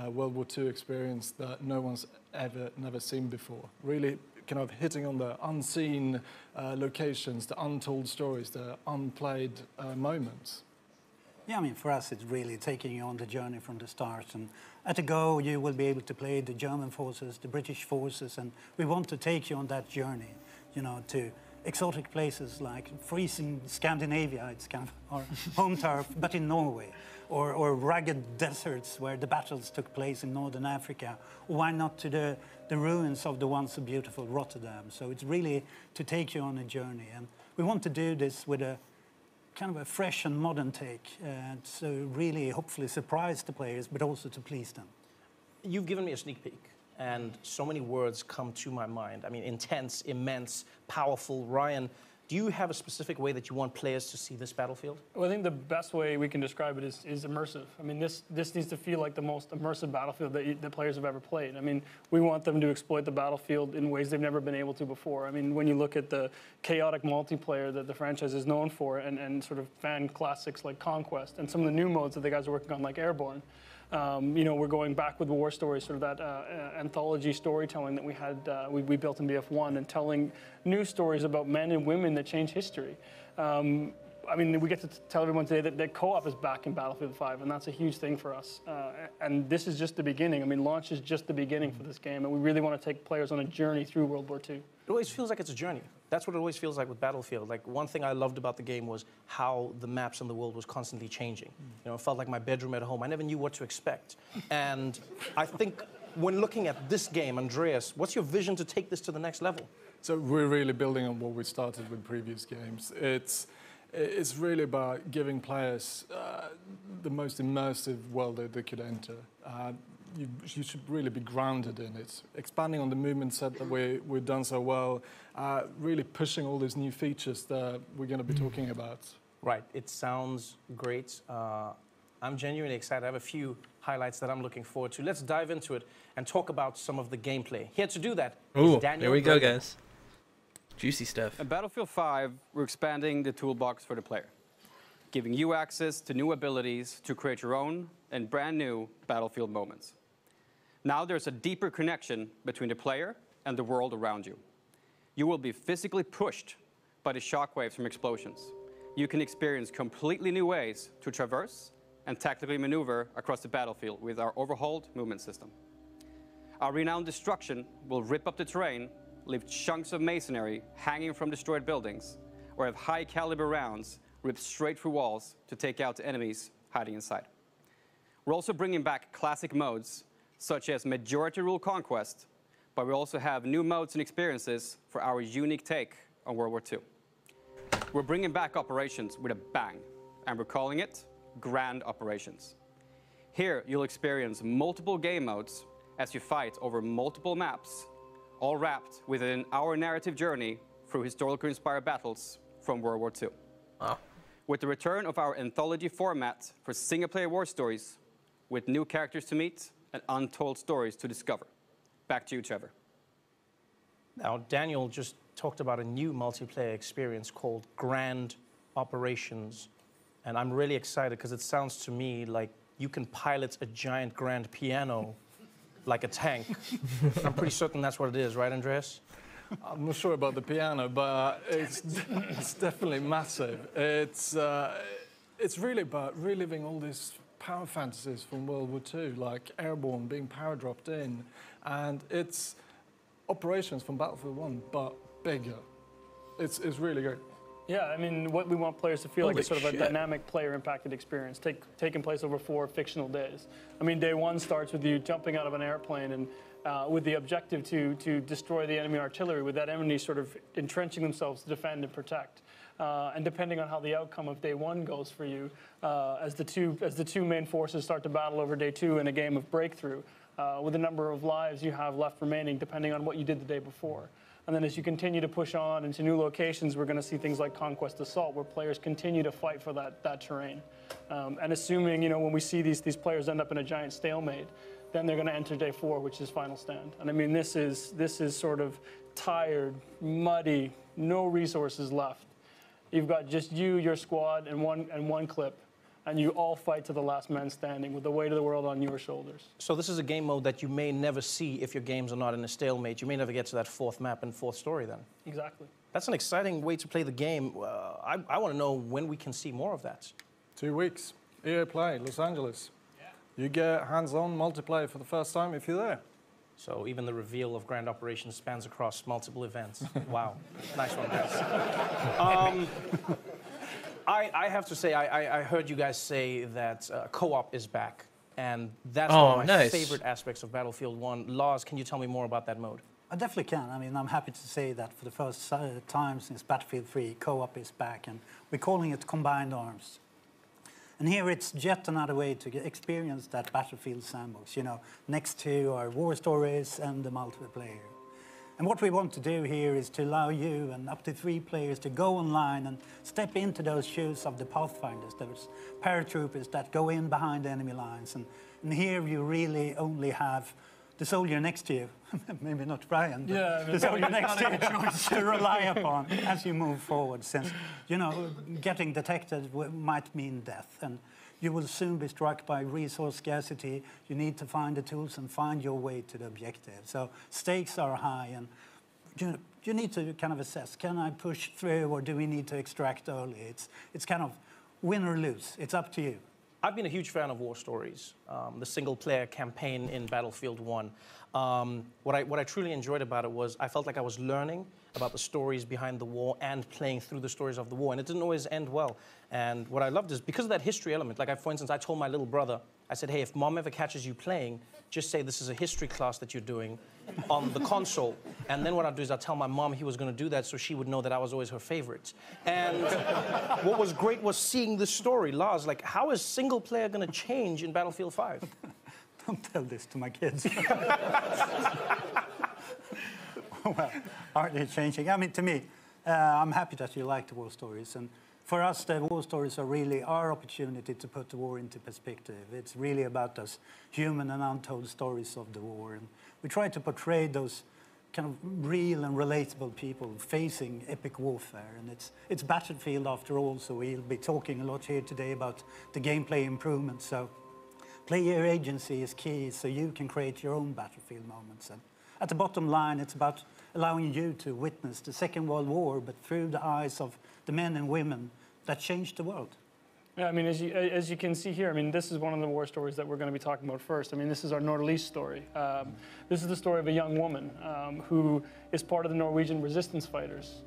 World War II experience that no one's never seen before. Really kind of hitting on the unseen locations, the untold stories, the unplayed moments. Yeah, I mean, for us, it's really taking you on the journey from the start. And at a go, you will be able to play the German forces, the British forces, and we want to take you on that journey, you know, to exotic places like freezing Scandinavia, it's kind of our home turf, but in Norway, or rugged deserts where the battles took place in Northern Africa, or why not to the ruins of the once so beautiful Rotterdam. So it's really to take you on a journey. And we want to do this with a kind of a fresh and modern take, so really hopefully surprise the players, but also to please them. You've given me a sneak peek, and so many words come to my mind. I mean, intense, immense, powerful. Ryan, do you have a specific way that you want players to see this Battlefield? Well, I think the best way we can describe it is immersive. I mean, this needs to feel like the most immersive Battlefield that players have ever played. I mean, we want them to exploit the Battlefield in ways they've never been able to before. I mean, when you look at the chaotic multiplayer that the franchise is known for, and sort of fan classics like Conquest, and some of the new modes that the guys are working on like Airborne, you know, we're going back with war stories, sort of that anthology storytelling that we had, we built in BF1, and telling new stories about men and women that change history. I mean, we get to tell everyone today that co-op is back in Battlefield 5, and that's a huge thing for us. And this is just the beginning. I mean, launch is just the beginning for this game, and we really want to take players on a journey through World War II. It always feels like it's a journey. That's what it always feels like with Battlefield. Like, one thing I loved about the game was how the maps in the world was constantly changing. You know, it felt like my bedroom at home. I never knew what to expect. And I think when looking at this game, Andreas, what's your vision to take this to the next level? So we're really building on what we started with previous games. It's really about giving players the most immersive world that they could enter. You should really be grounded in it. Expanding on the movement set that we've done so well, really pushing all these new features that we're going to be talking about. Right, it sounds great. I'm genuinely excited. I have a few highlights that I'm looking forward to. Let's dive into it and talk about some of the gameplay. Here to do that is Daniel. There we go, guys. Juicy stuff. In Battlefield 5, we're expanding the toolbox for the player, giving you access to new abilities to create your own and brand new Battlefield moments. Now there's a deeper connection between the player and the world around you. You will be physically pushed by the shockwaves from explosions. You can experience completely new ways to traverse and tactically maneuver across the battlefield with our overhauled movement system. Our renowned destruction will rip up the terrain, leave chunks of masonry hanging from destroyed buildings, or have high-caliber rounds ripped straight through walls to take out enemies hiding inside. We're also bringing back classic modes, such as Majority Rule Conquest, but we also have new modes and experiences for our unique take on World War II. We're bringing back operations with a bang, and we're calling it Grand Operations. Here, you'll experience multiple game modes as you fight over multiple maps, all wrapped within our narrative journey through historically inspired battles from World War II. Wow. With the return of our anthology format for single-player war stories, with new characters to meet and untold stories to discover. Back to you, Trevor. Now, Daniel just talked about a new multiplayer experience called Grand Operations. And I'm really excited because it sounds to me like you can pilot a giant grand piano like a tank. I'm pretty certain that's what it is, right, Andreas? I'm not sure about the piano, but it's definitely massive. It's really about reliving all these power fantasies from World War II, like Airborne being power dropped in, and it's operations from Battlefield 1, but bigger. It's really great. Yeah, I mean, what we want players to feel like Holy is sort of shit. a dynamic player-impacted experience, taking place over 4 fictional days. I mean, day 1 starts with you jumping out of an airplane and with the objective to destroy the enemy artillery, with that enemy sort of entrenching themselves to defend and protect. And depending on how the outcome of day 1 goes for you, as the two main forces start to battle over day 2 in a game of breakthrough, with the number of lives you have left remaining, depending on what you did the day before. And then as you continue to push on into new locations, we're going to see things like Conquest Assault, where players continue to fight for that terrain. And assuming, you know, when we see these players end up in a giant stalemate, then they're going to enter day 4, which is Final Stand. And I mean, this is sort of tired, muddy, no resources left. You've got just you, your squad, and one clip, and you all fight to the last man standing with the weight of the world on your shoulders. So this is a game mode that you may never see if your games are not in a stalemate. You may never get to that 4th map and 4th story then. Exactly. That's an exciting way to play the game. I want to know when we can see more of that. 2 weeks. EA Play, Los Angeles. Yeah. You get hands-on multiplayer for the first time if you're there. So even the reveal of Grand Operations spans across multiple events. Wow. Nice one, guys. I have to say, I heard you guys say that co-op is back. And that's one of my favorite aspects of Battlefield 1. Lars, can you tell me more about that mode? I definitely can. I mean, I'm happy to say that for the first time since Battlefield 3, co-op is back, and we're calling it Combined Arms. And here it's yet another way to experience that Battlefield sandbox, you know, next to our war stories and the multiplayer. And what we want to do here is to allow you and up to 3 players to go online and step into those shoes of the Pathfinders, those paratroopers that go in behind enemy lines. And here you really only have the soldier next to you, maybe not Brian, but the soldier next to you to rely upon as you move forward, since, you know, getting detected might mean death. And you will soon be struck by resource scarcity. You need to find the tools and find your way to the objective. So stakes are high, and you need to kind of assess, can I push through, or do we need to extract early? It's kind of win or lose. It's up to you. I've been a huge fan of war stories, the single-player campaign in Battlefield 1. What I truly enjoyed about it was I felt like I was learning about the stories behind the war and playing through the stories of the war, and it didn't always end well. And what I loved is, because of that history element, like for instance, I told my little brother I said, hey, if mom ever catches you playing, just say this is a history class that you're doing on the console. And then what I'll do is I'll tell my mom he was going to do that so she would know that I was always her favorite. And what was great was seeing the story. Lars, like, how is single player going to change in Battlefield 5? Don't tell this to my kids. Well, hardly changing. I mean, to me, I'm happy that you like the war stories. And for us, the war stories are really our opportunity to put the war into perspective. It's really about those human and untold stories of the war. And we try to portray those kind of real and relatable people facing epic warfare. And it's Battlefield after all, so we'll be talking a lot here today about the gameplay improvements. So player agency is key, so you can create your own Battlefield moments. And at the bottom line, it's about allowing you to witness the Second World War, but through the eyes of the men and women that changed the world. Yeah, I mean, as you can see here, I mean, this is one of the war stories that we're going to be talking about first. I mean, this is our Nordlys story. This is the story of a young woman who is part of the Norwegian resistance fighters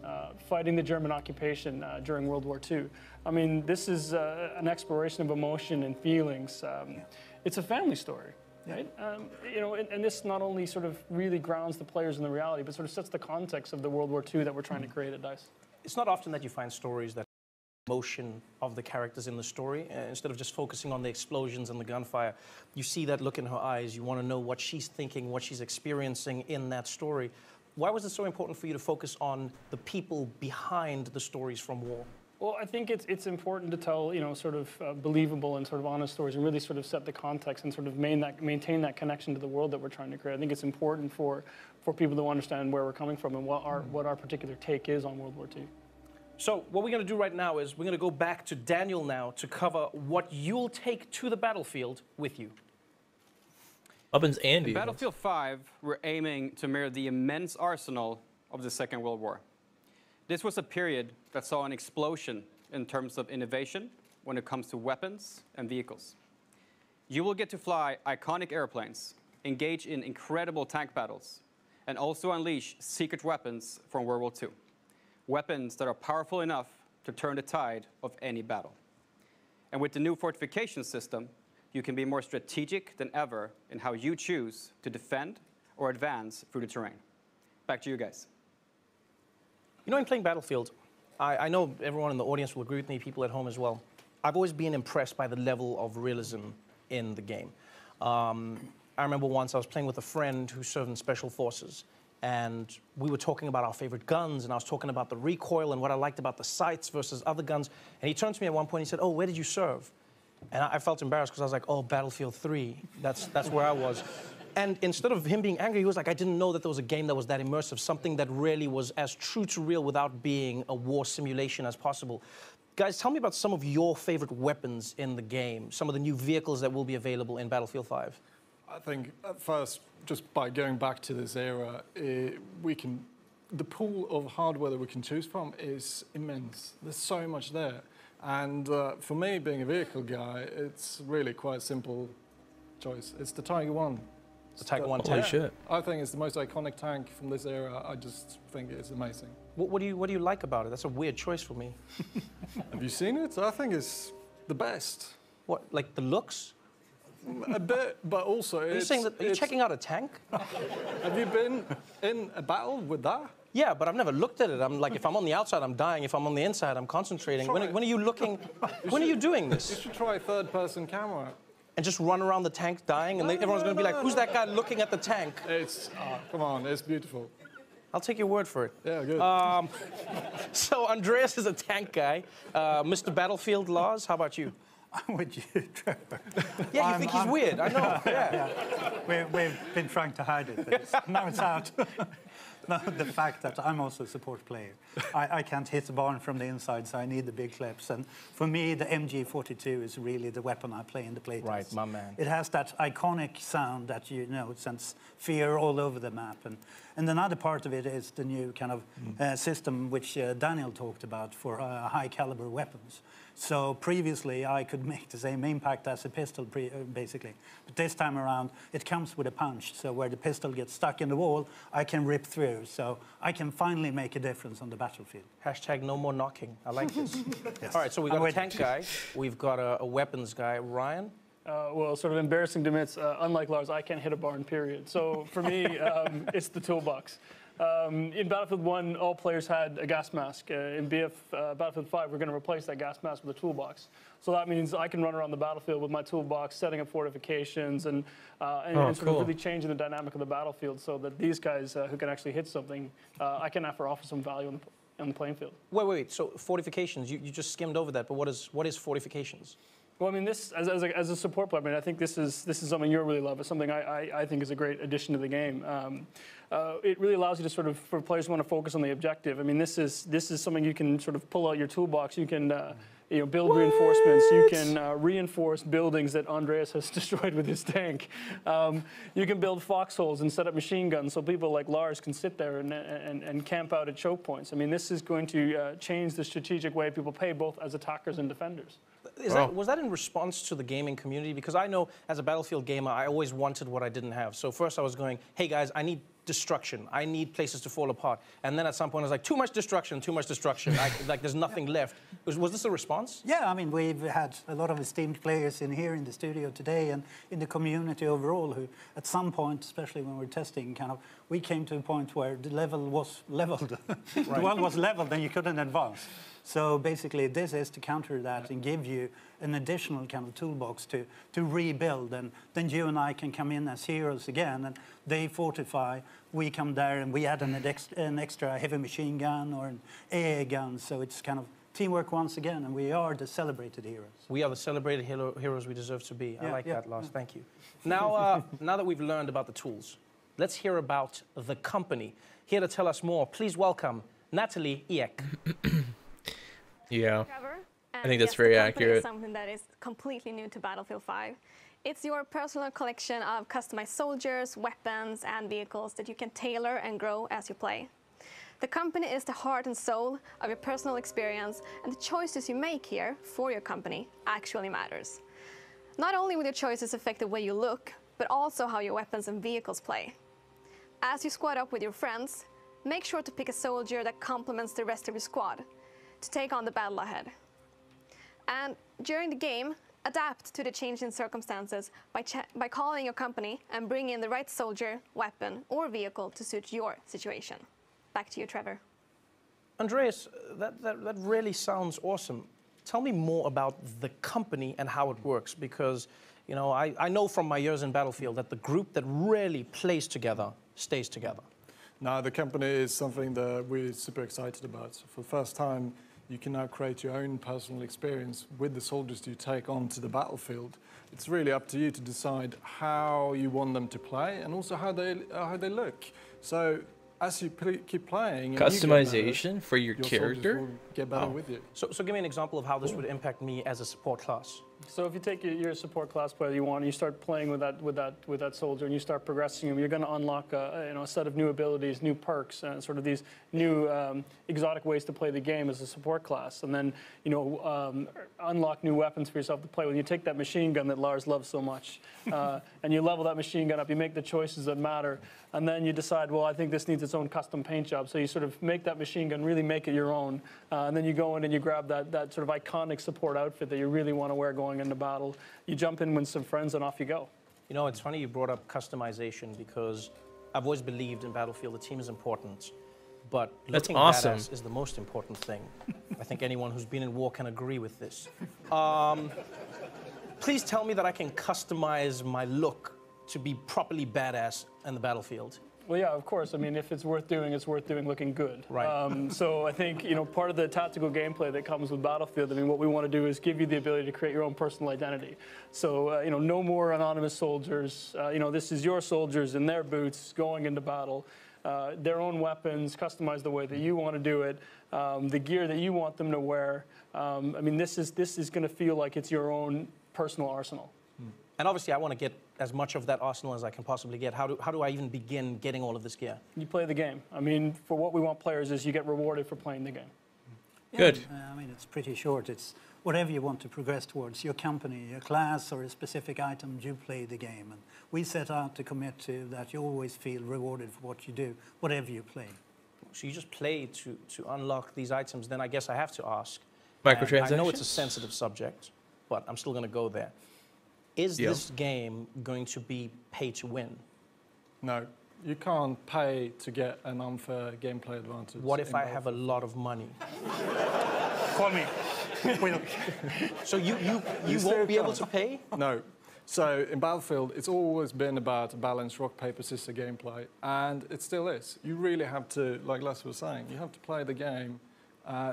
fighting the German occupation during World War II. I mean, this is an exploration of emotion and feelings. It's a family story. Right? You know, and this not only sort of really grounds the players in the reality, but sort of sets the context of the World War II that we're trying to create at DICE. It's not often that you find stories that emotion of the characters in the story. Instead of just focusing on the explosions and the gunfire, you see that look in her eyes. You want to know what she's thinking, what she's experiencing in that story. Why was it so important for you to focus on the people behind the stories from war? Well, I think it's important to tell, you know, sort of believable and sort of honest stories and really sort of set the context and sort of maintain that connection to the world that we're trying to create. I think it's important for people to understand where we're coming from and what our particular take is on World War II. So what we're going to do right now is we're going to go back to Daniel now to cover what you'll take to the battlefield with you. Weapons and In vehicles. Battlefield 5, we're aiming to mirror the immense arsenal of the Second World War. This was a period that saw an explosion in terms of innovation when it comes to weapons and vehicles. You will get to fly iconic airplanes, engage in incredible tank battles, and also unleash secret weapons from World War II. Weapons that are powerful enough to turn the tide of any battle. And with the new fortification system, you can be more strategic than ever in how you choose to defend or advance through the terrain. Back to you guys. You know, in playing Battlefield, I know everyone in the audience will agree with me, people at home as well. I've always been impressed by the level of realism in the game. I remember once I was playing with a friend who served in Special Forces, and we were talking about our favorite guns, and I was talking about the recoil and what I liked about the sights versus other guns. And he turned to me at one point and he said, "Oh, where did you serve?" And I felt embarrassed because I was like, "Oh, Battlefield 3, that's where I was." And instead of him being angry, he was like, "I didn't know that there was a game that was that immersive, something that really was as true to real without being a war simulation as possible." Guys, tell me about some of your favorite weapons in the game, some of the new vehicles that will be available in Battlefield 5. I think at first, just by going back to this era, the pool of hardware that we can choose from is immense. There's so much there. And for me, being a vehicle guy, it's really quite a simple choice. It's the Tiger 1. The Tiger 1 Holy tank. shit. I think it's the most iconic tank from this era. I just think it's amazing. What do you like about it? That's a weird choice for me. Have you seen it? I think it's the best. What, like the looks? A bit, but also Are you saying that, are you checking out a tank? Have you been in a battle with that? Yeah, but I've never looked at it. I'm like, if I'm on the outside, I'm dying. If I'm on the inside, I'm concentrating. When are you looking? When are you doing You this? should try third-person camera. And just run around the tank dying, and everyone's going to be like, "Who's that guy looking at the tank?" It's, come on, it's beautiful. I'll take your word for it. Yeah, good. So Andreas is a tank guy. Mr. Battlefield, Lars, how about you? I'm with you, Trevor. Yeah, you think he's weird. I know. Yeah. We've been trying to hide it, but now it's out. No, the fact that I'm also a support player. I can't hit the barn from the inside, so I need the big clips. And for me, the MG42 is really the weapon I play in the playtest. Right, my man. It has that iconic sound that, you know, it sends fear all over the map. And another part of it is the new kind of system which Daniel talked about for high-caliber weapons. So previously, I could make the same impact as a pistol, basically. But this time around, it comes with a punch. So where the pistol gets stuck in the wall, I can rip through. So I can finally make a difference on the battlefield. Hashtag no more knocking. I like this. Yes. All right, so we've I'm got a with tank you. guy. We've got a weapons guy. Ryan, Well, sort of embarrassing to admit, unlike Lars, I can't hit a barn, period. So for me, it's the toolbox. In Battlefield 1, all players had a gas mask. In Battlefield 5, we're going to replace that gas mask with a toolbox. So that means I can run around the battlefield with my toolbox, setting up fortifications, and sort of really changing the dynamic of the battlefield so that these guys who can actually hit something, I can offer some value on the playing field. Wait. So fortifications, you just skimmed over that, but what is fortifications? Well, I mean, this as a support player, I mean, I think this is something you really love. It's something I think is a great addition to the game. It really allows you to sort of, for players who want to focus on the objective. I mean, this is something you can sort of pull out your toolbox. You can build reinforcements. You can reinforce buildings that Andreas has destroyed with his tank. You can build foxholes and set up machine guns so people like Lars can sit there and camp out at choke points. I mean, this is going to change the strategic way people play, both as attackers and defenders. Was that in response to the gaming community? Because I know as a Battlefield gamer, I always wanted what I didn't have. So first I was going, hey guys, I need destruction. I need places to fall apart. And then at some point I was like, too much destruction. Like there's nothing left. Was this a response? Yeah, I mean, we've had a lot of esteemed players in here in the studio today and in the community overall who at some point, especially when we're testing, we came to a point where the level was leveled. The world was leveled and you couldn't advance. So basically this is to counter that and give you an additional kind of toolbox to rebuild, and then you and I can come in as heroes again, and they fortify, we come there and we add an extra heavy machine gun or an AA gun, so it's kind of teamwork once again, and we are the celebrated heroes. We are the celebrated heroes we deserve to be. I like that, Lars. Thank you. Now, now that we've learned about the tools, let's hear about the company. Here to tell us more, please welcome Natalie Ek. Yeah, Trevor, I think that's very accurate. Is something that is completely new to Battlefield 5. It's your personal collection of customized soldiers, weapons, and vehicles that you can tailor and grow as you play. The company is the heart and soul of your personal experience, and the choices you make here for your company actually matters. Not only will your choices affect the way you look, but also how your weapons and vehicles play. As you squad up with your friends, make sure to pick a soldier that complements the rest of your squad to take on the battle ahead. And during the game, adapt to the changing circumstances by calling your company and bring in the right soldier, weapon, or vehicle to suit your situation. Back to you, Trevor. Andreas, that really sounds awesome. Tell me more about the company and how it works, because I know from my years in Battlefield that the group that really plays together stays together. Now, the company is something that we're super excited about. So for the first time, you can now create your own personal experience with the soldiers you take onto the battlefield. It's really up to you to decide how you want them to play and also how they look. So as you keep playing, customization for your character will get better with you. So give me an example of how this would impact me as a support class. So if you take your support class player you start playing with that soldier and you start progressing him, you're going to unlock a set of new abilities, new perks, and sort of these new exotic ways to play the game as a support class, and then unlock new weapons for yourself to play with. You take that machine gun that Lars loves so much, and you level that machine gun up. You make the choices that matter, and then you decide, well, I think this needs its own custom paint job. So you sort of make that machine gun, really make it your own, and then you go in and you grab that sort of iconic support outfit that you really want to wear going into battle. You jump in with some friends and off you go. It's funny you brought up customization, because I've always believed in Battlefield the team is important, but looking badass is the most important thing. I think anyone who's been in war can agree with this. Please tell me that I can customize my look to be properly badass in the battlefield. Well, yeah, of course. I mean, if it's worth doing looking good. Right. So I think, part of the tactical gameplay that comes with Battlefield, I mean, what we want to do is give you the ability to create your own personal identity. So, no more anonymous soldiers. This is your soldiers in their boots going into battle. Their own weapons, customized the way that you want to do it, the gear that you want them to wear. I mean, this is going to feel like it's your own personal arsenal. And obviously, I want to get as much of that arsenal as I can possibly get. How do I even begin getting all of this gear? You play the game. I mean, for what we want players is you get rewarded for playing the game. Yeah, Good. I mean, it's pretty short. It's whatever you want to progress towards, your company, your class, or a specific item, you play the game. And we set out to commit to that you always feel rewarded for what you do, whatever you play. So you just play to unlock these items. Then I guess I have to ask. Microtransactions? I know it's a sensitive subject, but I'm still going to go there. Is Yeah. this game going to be pay to win? No, you can't pay to get an unfair gameplay advantage. What if in I have a lot of money? Call me. So you still won't be able can't. to pay? No. So in Battlefield, it's always been about a balanced rock, paper, scissors gameplay, and it still is. You really have to, like Les was saying, you have to play the game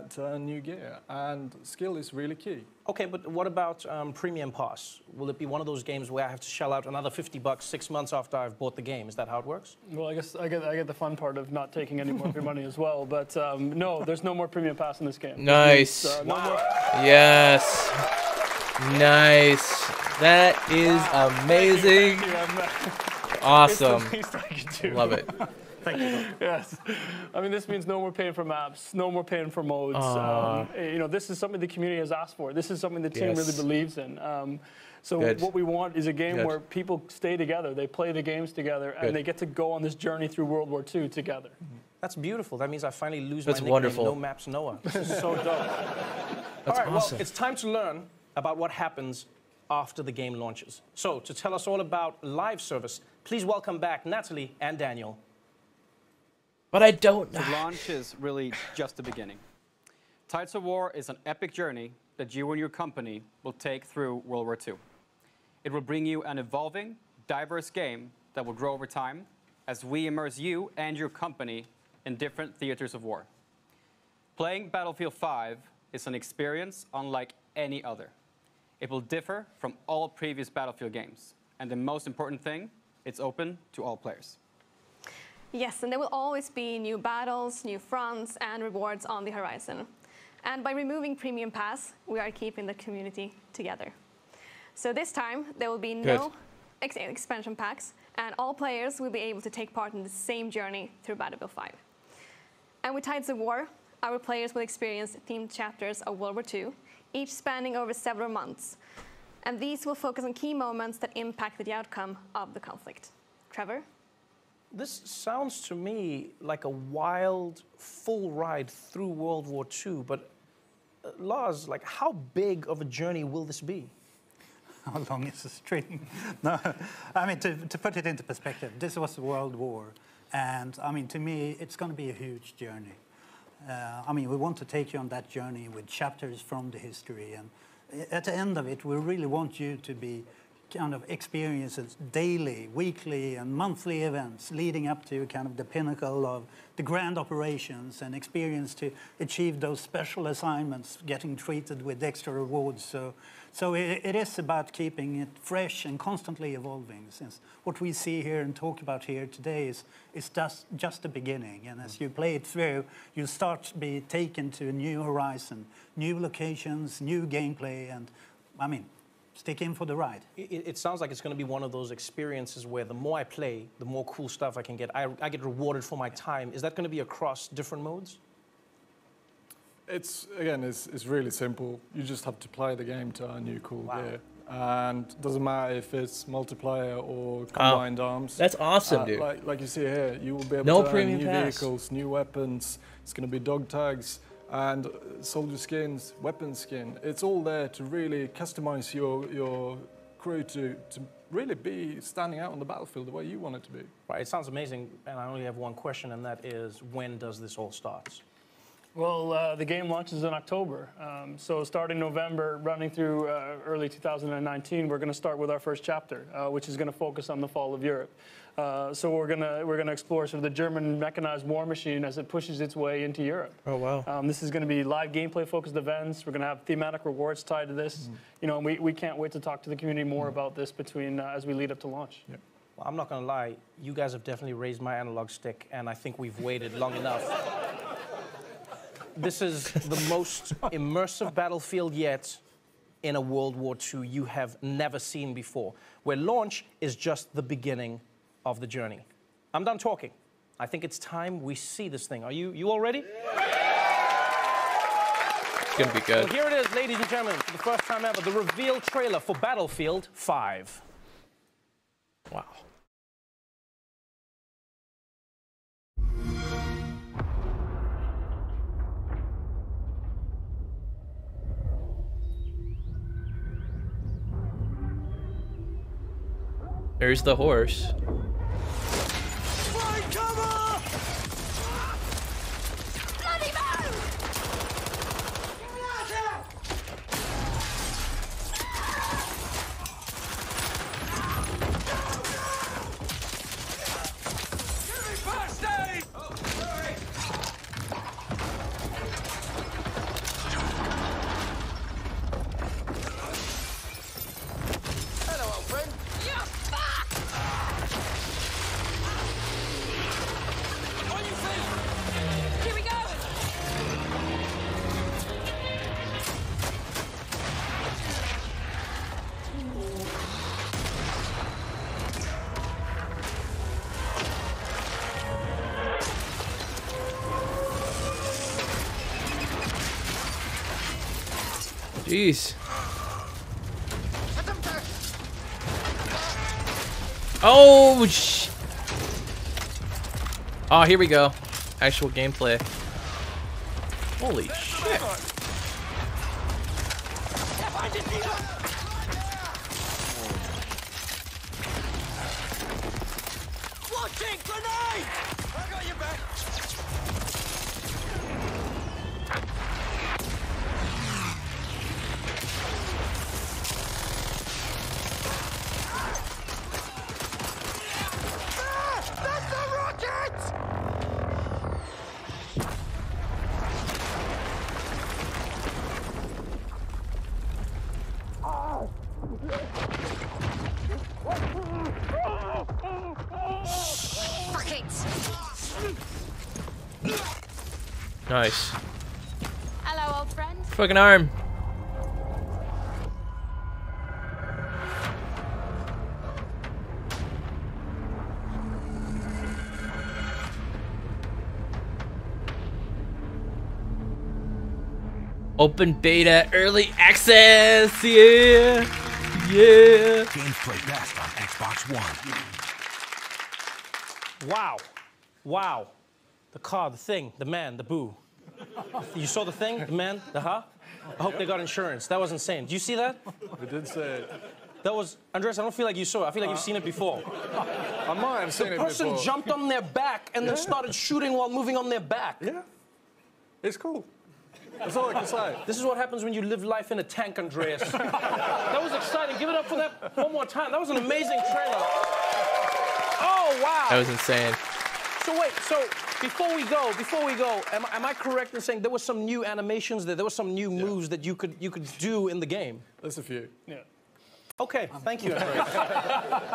to earn new gear, and skill is really key. Okay, but what about Premium Pass? Will it be one of those games where I have to shell out another $50 6 months after I've bought the game? Is that how it works? Well, I guess I get the fun part of not taking any more of your money as well. But no, there's no more premium pass in this game. Nice. This means, no more. Yes. Nice. That is amazing. Thank you. Awesome. It's the least I can do. Love it. Yes. I mean, this means no more paying for maps, no more paying for modes. You know, this is something the community has asked for. This is something the team really Yes. believes in. So Good. what we want is a game Good. where people stay together, they play the games together, Good. and they get to go on this journey through World War II together. That's beautiful. That means I finally lose That's my nickname, wonderful. No Maps Noah. This is so dope. That's all right, awesome. well, it's time to learn about what happens after the game launches. So, to tell us all about live service, please welcome back Natalie and Daniel. But I don't. The launch is really just the beginning. Tides of War is an epic journey that you and your company will take through World War II. It will bring you an evolving, diverse game that will grow over time as we immerse you and your company in different theaters of war. Playing Battlefield 5 is an experience unlike any other. It will differ from all previous Battlefield games. And the most important thing, it's open to all players. Yes, and there will always be new battles, new fronts, and rewards on the horizon. And by removing Premium Pass, we are keeping the community together. So this time, there will be no expansion packs, and all players will be able to take part in the same journey through Battlefield 5. And with Tides of War, our players will experience themed chapters of World War II, each spanning over several months. And these will focus on key moments that impacted the outcome of the conflict. Trevor? This sounds to me like a wild, full ride through World War II, but Lars, like, how big of a journey will this be? How long is the string? No, I mean, to put it into perspective, this was the World War. And, I mean, to me, it's going to be a huge journey. I mean, we want to take you on that journey with chapters from the history. And at the end of it, we really want you to be kind of experiences daily, weekly, and monthly events leading up to kind of the pinnacle of the grand operations and experience to achieve those special assignments, getting treated with extra rewards. So it is about keeping it fresh and constantly evolving, since what we see here and talk about here today is just the beginning. And as you play it through, you start to be taken to a new horizon, new locations, new gameplay, and I mean, stick in for the ride. It sounds like it's going to be one of those experiences where the more I play, the more cool stuff I can get. I get rewarded for my time. Is that going to be across different modes? It's really simple. You just have to play the game to earn new cool gear. And it doesn't matter if it's multiplayer or combined arms. That's awesome, dude. Like you see here, you will be able No to earn premium new pass. vehicles, new weapons. It's going to be dog tags and soldier skins, weapon skin. It's all there to really customize your crew to really be standing out on the battlefield the way you want it to be. Right, it sounds amazing, and I only have one question, and that is, when does this all start? Well, the game launches in October. So starting November, running through early 2019, we're going to start with our first chapter, which is going to focus on the fall of Europe. So we're gonna explore sort of the German mechanized war machine as it pushes its way into Europe. Oh, wow. This is going to be live gameplay focused events. We're going to have thematic rewards tied to this. You know, and we can't wait to talk to the community more about this between as we lead up to launch. Yeah. Well, I'm not going to lie, you guys have definitely raised my analog stick, and I think we've waited long enough. This is the most immersive battlefield yet in a World War II you have never seen before, where launch is just the beginning of the journey. I'm done talking. I think it's time we see this thing. Are you all ready? It's gonna be good. Well, here it is, ladies and gentlemen, for the first time ever, the reveal trailer for Battlefield 5. Wow. There's the horse. Jeez. Oh, oh, here we go. Actual gameplay. Holy shit. Watching grenade! I got your back. Nice. Hello, old friend. Fucking arm. Open beta early access. Yeah. Yeah. Games play best on Xbox One. Wow. Wow. The car, the thing, the man, the boo. You saw the thing, the man, the huh? I hope they got insurance. That was insane. Did you see that? We did say it. That was, Andres, I don't feel like you saw it. I feel like you've seen it before. I might have seen it before. The person jumped on their back and then started shooting while moving on their back. Yeah. It's cool. That's all I can say. This is what happens when you live life in a tank, Andreas. That was exciting. Give it up for that one more time. That was an amazing trailer. Oh, wow. That was insane. So wait, so before we go, am I correct in saying there were some new animations there? There were some new moves that you could do in the game? There's a few. Yeah. Okay, thank you, Andreas.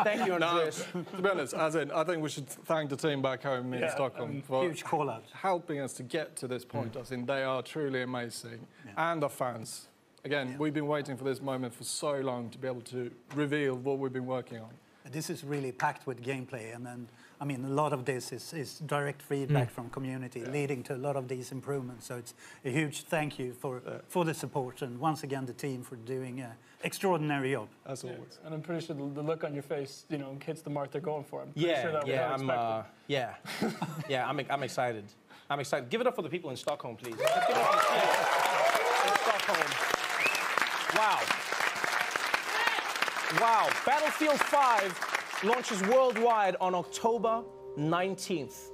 Thank you, Andreas. To be honest, as in, I think we should thank the team back home in Stockholm for Huge call out. helping us to get to this point. I think they are truly amazing. And the fans. Again, we've been waiting for this moment for so long to be able to reveal what we've been working on. This is really packed with gameplay, and then, I mean, a lot of this is direct feedback from community, leading to a lot of these improvements. So it's a huge thank you for the support, and once again, the team for doing an extraordinary job. As always. And I'm pretty sure the look on your face, you know, hits the mark they're going for. I'm pretty Yeah, sure that was unexpected. I'm excited. I'm excited. Give it up for the people in Stockholm, please. Let's give it up for the people in Stockholm. Wow. Wow. Battlefield 5 launches worldwide on October 19th.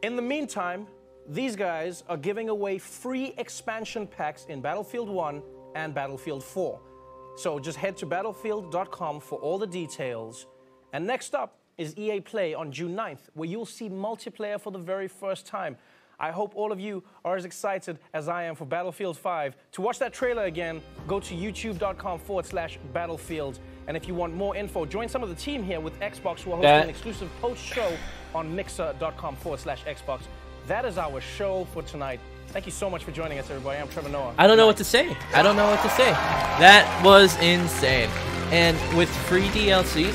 In the meantime, these guys are giving away free expansion packs in Battlefield 1 and Battlefield 4. So just head to battlefield.com for all the details. And next up is EA Play on June 9th, where you'll see multiplayer for the very first time. I hope all of you are as excited as I am for Battlefield 5. To watch that trailer again, go to youtube.com/battlefield. And if you want more info, join some of the team here with Xbox, who are hosting an exclusive post-show on mixer.com/Xbox. That is our show for tonight. Thank you so much for joining us, everybody. I'm Trevor Noah. I don't know what to say. I don't know what to say. That was insane. And with free DLC,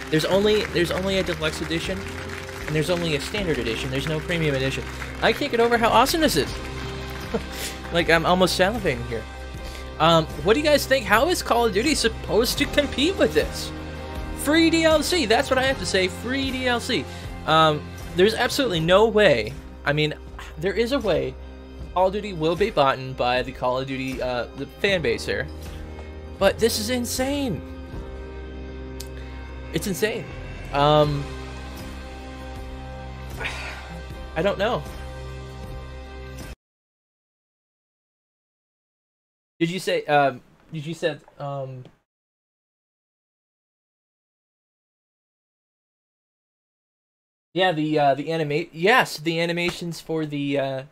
There's only a deluxe edition, and there's only a standard edition. There's no premium edition. I can't get over how awesome this is. Like, I'm almost salivating here. What do you guys think? How is Call of Duty supposed to compete with this? Free DLC. That's what I have to say. Free DLC. There's absolutely no way. I mean, there is a way Call of Duty will be bought by the Call of Duty the fan base here, but this is insane. It's insane. I don't know. Did you say? Did you said? Yeah, the animate. Yes, the animations for the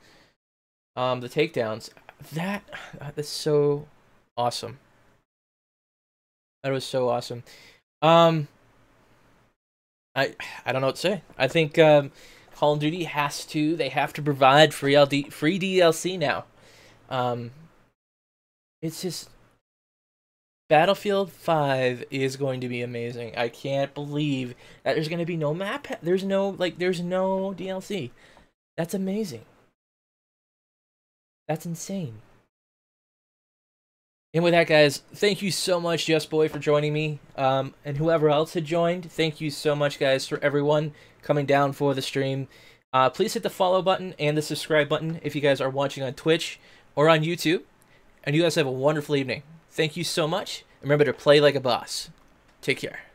takedowns. That's so awesome. That was so awesome. I don't know what to say. I think Call of Duty they have to provide free DLC now. It's just Battlefield 5 is going to be amazing. I can't believe that there's going to be no map. There's no DLC. That's amazing. That's insane. And with that, guys, thank you so much, Just Boy, for joining me. And whoever else had joined, thank you so much, guys, for everyone coming down for the stream. Please hit the follow button and the subscribe button if you guys are watching on Twitch or on YouTube. And you guys have a wonderful evening. Thank you so much. Remember to play like a boss. Take care.